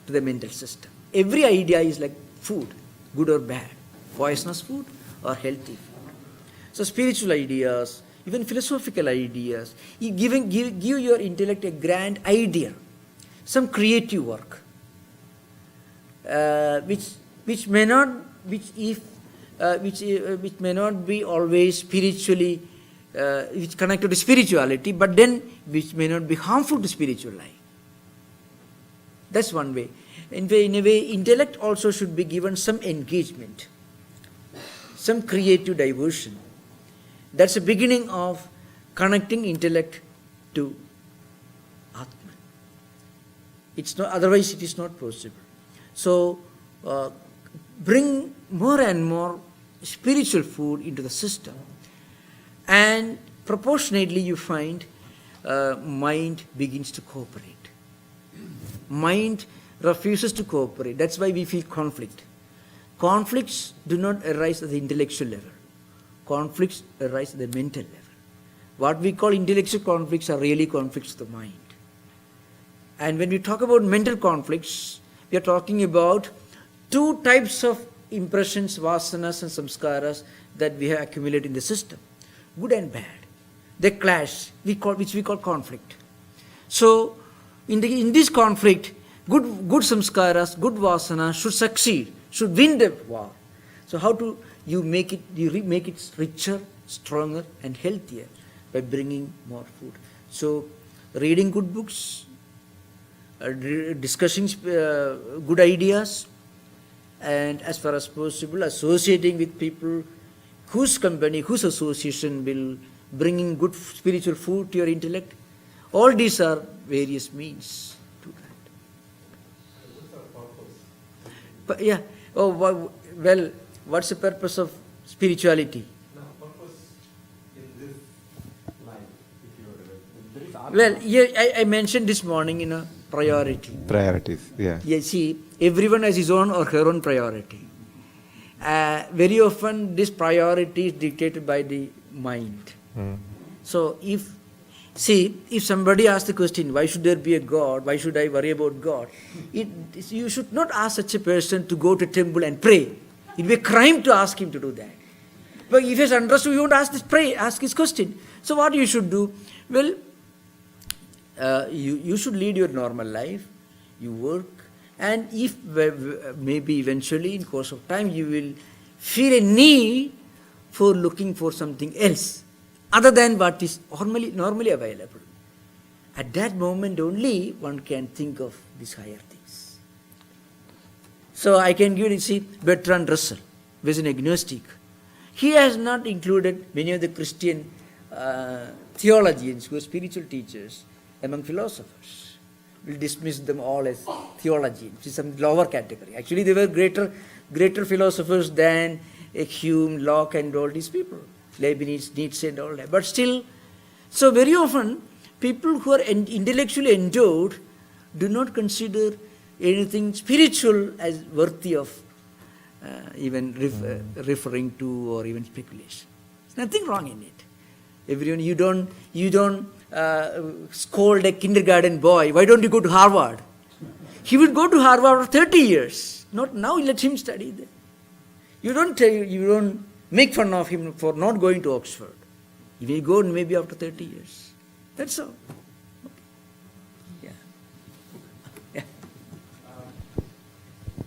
to the mental system. Every idea is like food, good or bad, poisonous food or healthy food. So spiritual ideas, even philosophical ideas, give your intellect a grand idea, some creative work, which may not be always spiritually, which connected to spirituality, but then which may not be harmful to spiritual life. That's one way. In a way, intellect also should be given some engagement, some creative diversion. That's the beginning of connecting intellect to Atman. Otherwise it is not possible. So bring more and more spiritual food into the system, and proportionately you find mind begins to cooperate. Mind refuses to cooperate. That's why we feel conflict. Conflicts do not arise at the intellectual level. Conflicts arise at the mental level. What we call intellectual conflicts are really conflicts of the mind. And when we talk about mental conflicts, we are talking about two types of impressions, vasanas and samskaras that we have accumulated in the system, good and bad. They clash, which we call conflict. So in this conflict, good samskaras, good vasanas should succeed, should win the war. So how do you make it richer, stronger and healthier? By bringing more food. So reading good books, discussing good ideas, and as far as possible associating with people whose company, whose association will bring in good spiritual food to your intellect. All these are various means to that. Yeah. Oh, well, what's the purpose of spirituality? Well, yeah, I mentioned this morning, priority. Priorities, yeah. Yeah, see, everyone has his own or her own priority. Very often, this priority is dictated by the mind. So, if somebody asks the question, why should there be a God? Why should I worry about God? You should not ask such a person to go to a temple and pray. It would be a crime to ask him to do that. But if he has understood, you won't ask his question. So, what you should do? Well, you should lead your normal life, you work, and if maybe eventually in course of time you will feel a need for looking for something else other than what is normally available. At that moment only one can think of these higher things. So I can give you, Bertrand Russell was an agnostic. He has not included many of the Christian theologians who are spiritual teachers among philosophers. We'll dismiss them all as theologians, which is some lower category. Actually, they were greater philosophers than Hume, Locke, and all these people. Leibniz, Nietzsche, and all that. But still, so very often, people who are intellectually endowed do not consider anything spiritual as worthy of even referring to or even speculation. There's nothing wrong in it. Everyone, you don't scold a kindergarten boy, why don't you go to Harvard? He would go to Harvard for 30 years. Not now, let him study there. You don't make fun of him for not going to Oxford. He will go maybe after 30 years. That's all. Yeah.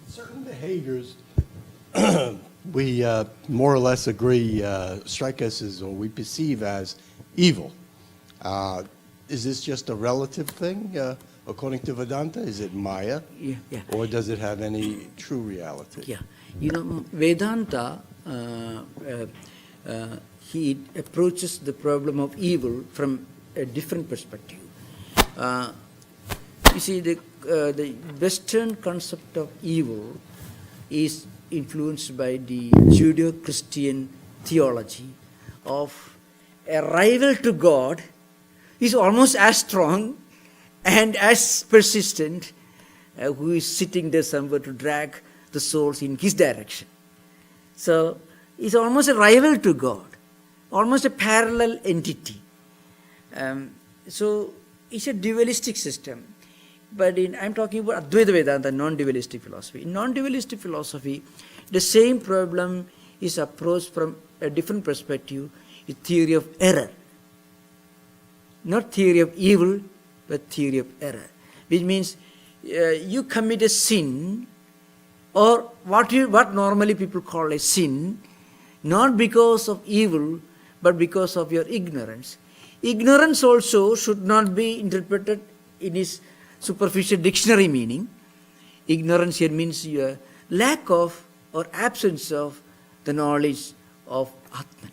Certain behaviors we more or less agree strike us as, or we perceive as, evil. Is this just a relative thing, according to Vedanta? Is it Maya? Yeah. Or does it have any true reality? Yeah. Vedanta, he approaches the problem of evil from a different perspective. You see, the Western concept of evil is influenced by the Judeo-Christian theology of a rival to God is almost as strong and as persistent who is sitting there somewhere to drag the souls in his direction. So he's almost a rival to God, almost a parallel entity. So it's a dualistic system. But I'm talking about Advaita Vedanta, non-dualistic philosophy. In non-dualistic philosophy, the same problem is approached from a different perspective, a theory of error. Not theory of evil, but theory of error. Which means you commit a sin, or what normally people call a sin, not because of evil, but because of your ignorance. Ignorance also should not be interpreted in its superficial dictionary meaning. Ignorance here means your lack of or absence of the knowledge of Atman.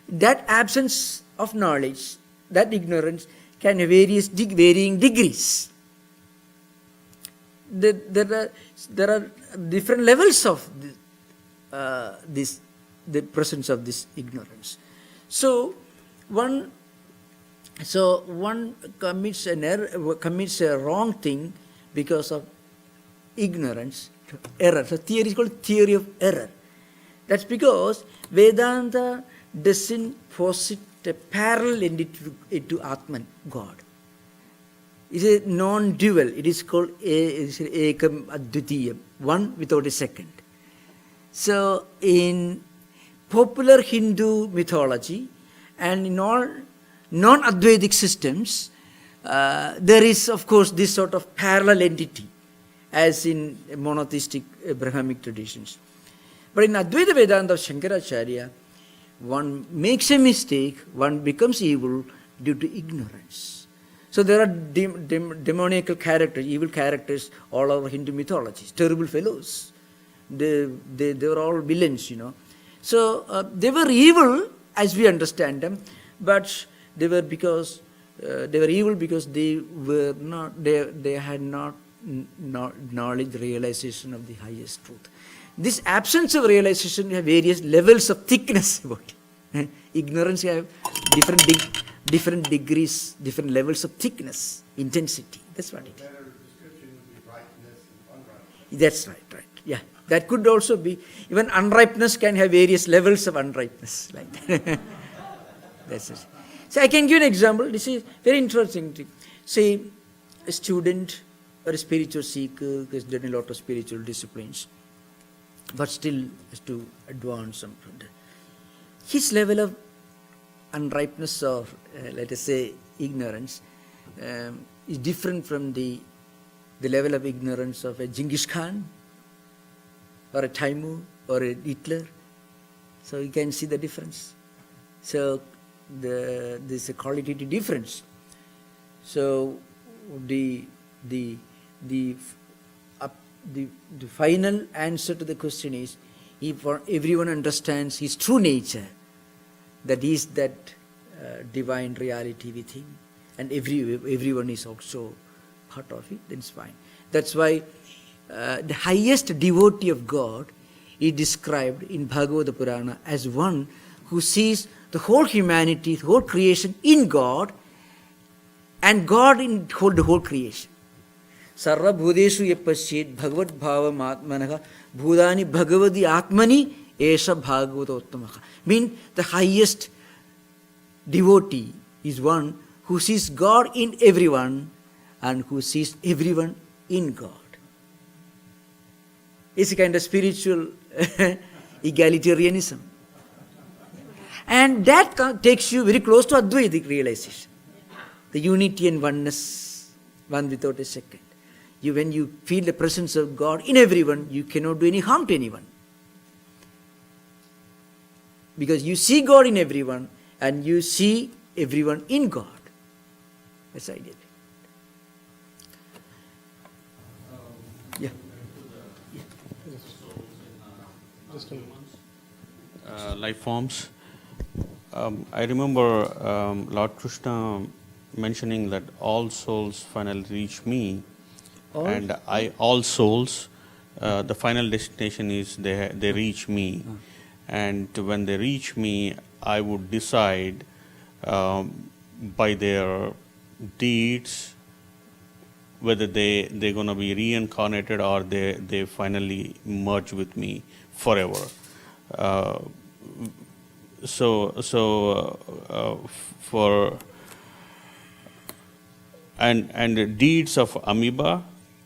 That absence of knowledge, that ignorance, can have varying degrees. There are different levels of the presence of this ignorance. So one commits a wrong thing because of ignorance, error. So theory is called theory of error. That's because Vedanta doesn't posit a parallel entity to Atman, God. It's a non-dual. It is called ekam advitiyam, one without a second. So in popular Hindu mythology and in all non-Advaitic systems, there is, of course, this sort of parallel entity, as in monotheistic Brahmanic traditions. But in Advaita Vedanta of Shankaracharya, one makes a mistake, one becomes evil due to ignorance. So there are demoniacal characters, evil characters all over Hindu mythologies, terrible fellows. They were all villains, So they were evil as we understand them, but they were evil because they had not knowledge, the realization of the highest truth. This absence of realization have various levels of thickness about it. Ignorance have different degrees, different levels of thickness, intensity. That's what it is. That's right. Yeah, that could also be. Even unripeness can have various levels of unripeness, like that. That's it. So I can give an example. This is very interesting thing. Say a student or a spiritual seeker who has done a lot of spiritual disciplines, but still has to advance some from that. His level of unripeness or let us say ignorance is different from the level of ignorance of a Genghis Khan or a Timur or a Hitler. So you can see the difference. So there's a qualitative difference. So the final answer to the question is, if everyone understands his true nature, that is that divine reality with him, and everyone is also part of it, then it's fine. That's why the highest devotee of God is described in Bhagavata Purana as one who sees the whole humanity, the whole creation in God, and God in the whole creation. Sarva bhudeshu yapashyet bhagavad bhavam atmanaha bhudani bhagavadi atmani esha bhagavata uttamaha. Mean the highest devotee is one who sees God in everyone and who sees everyone in God. It's a kind of spiritual egalitarianism. And that takes you very close to Advaitic realization. The unity and oneness, one without a second. When you feel the presence of God in everyone, you cannot do any harm to anyone. Because you see God in everyone and you see everyone in God. That's the idea. Yeah. Life forms. I remember Lord Krishna mentioning that all souls finally reach me, and all souls, the final destination is they reach me, and when they reach me, I would decide by their deeds whether they're going to be reincarnated or they finally merge with me forever. For and the deeds of amoeba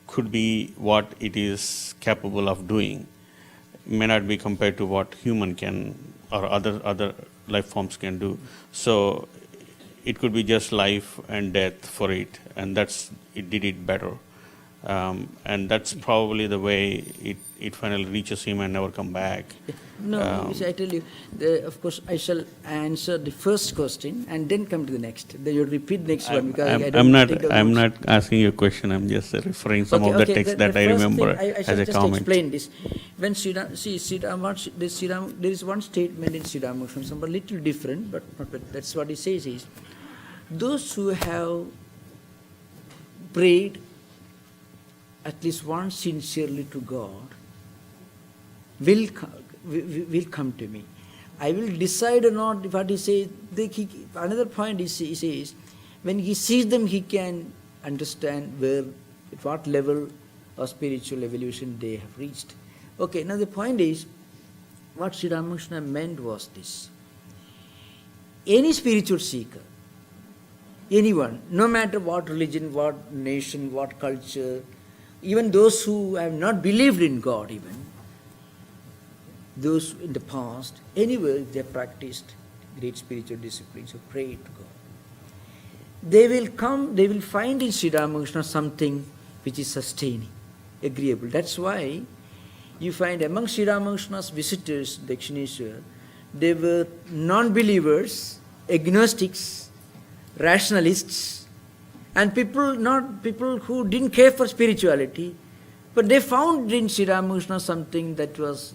could be what it is capable of doing, may not be compared to what human can or other life forms can do. So it could be just life and death for it, and it did it better. And that's probably the way it finally reaches him and never come back. No, you see, I tell you, of course, I shall answer the first question and then come to the next. Then you'll repeat the next one because I'm not asking you a question. I'm just referring some of the text that I remember as a just comment. Explain this. When there is one statement in Sri Ramakrishna, somewhat little different, but that's what he says is, those who have prayed at least once sincerely to God will come to me. I will decide or not what he says. Another point he says, when he sees them, he can understand at what level of spiritual evolution they have reached. Okay, now the point is, what Sri Ramakrishna meant was this. Any spiritual seeker, anyone, no matter what religion, what nation, what culture, even those who have not believed in God even, those in the past, anywhere they have practiced great spiritual disciplines, who prayed to God, they will find in Sri Ramakrishna something which is sustaining, agreeable. That's why you find among Sri Ramakrishna's visitors, Dakshineswar, they were non-believers, agnostics, rationalists, and people who didn't care for spirituality, but they found in Sri Ramakrishna something that was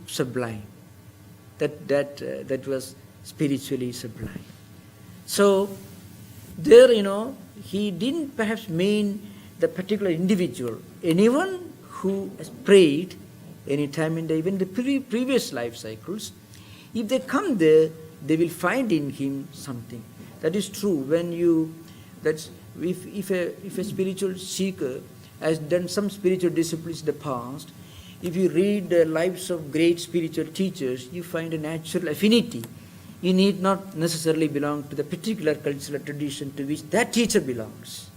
sublime, that was spiritually sublime. So there, he didn't perhaps mean the particular individual. Anyone who has prayed any time in even the previous life cycles, if they come there, they will find in him something. That is true. When you, that's if a spiritual seeker has done some spiritual disciplines in the past, if you read the lives of great spiritual teachers, you find a natural affinity. You need not necessarily belong to the particular cultural tradition to which that teacher belongs.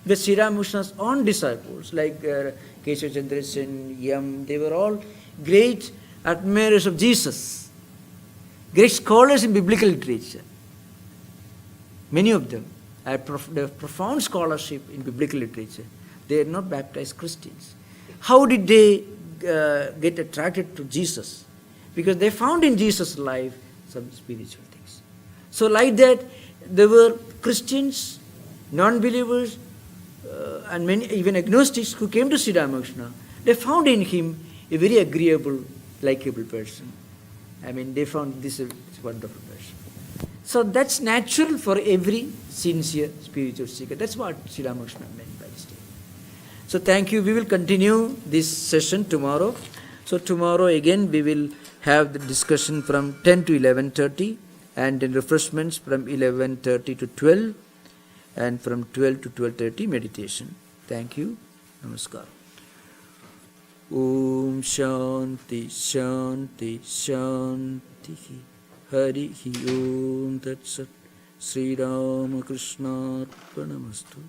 The Sri Ramakrishna's own disciples, like Keshav Chandra Sen, Yam, they were all great admirers of Jesus, great scholars in biblical literature. Many of them have profound scholarship in biblical literature. They are not baptized Christians. How did they get attracted to Jesus? Because they found in Jesus' life some spiritual things. So like that, there were Christians, non-believers, and many, even agnostics who came to Sri Ramakrishna. They found in him a very agreeable, likable person. I mean, they found this a wonderful person. So that's natural for every sincere spiritual seeker. That's what Sri Ramakrishna meant by this statement. So thank you. We will continue this session tomorrow. So tomorrow again we will have the discussion from 10 to 11:30, and then refreshments from 11:30 to 12, and from 12 to 12:30 meditation. Thank you. Namaskar. Om Shanti Shanti Shanti. Hari Om Tat Sat. Sri Ramakrishna Arpanamastu.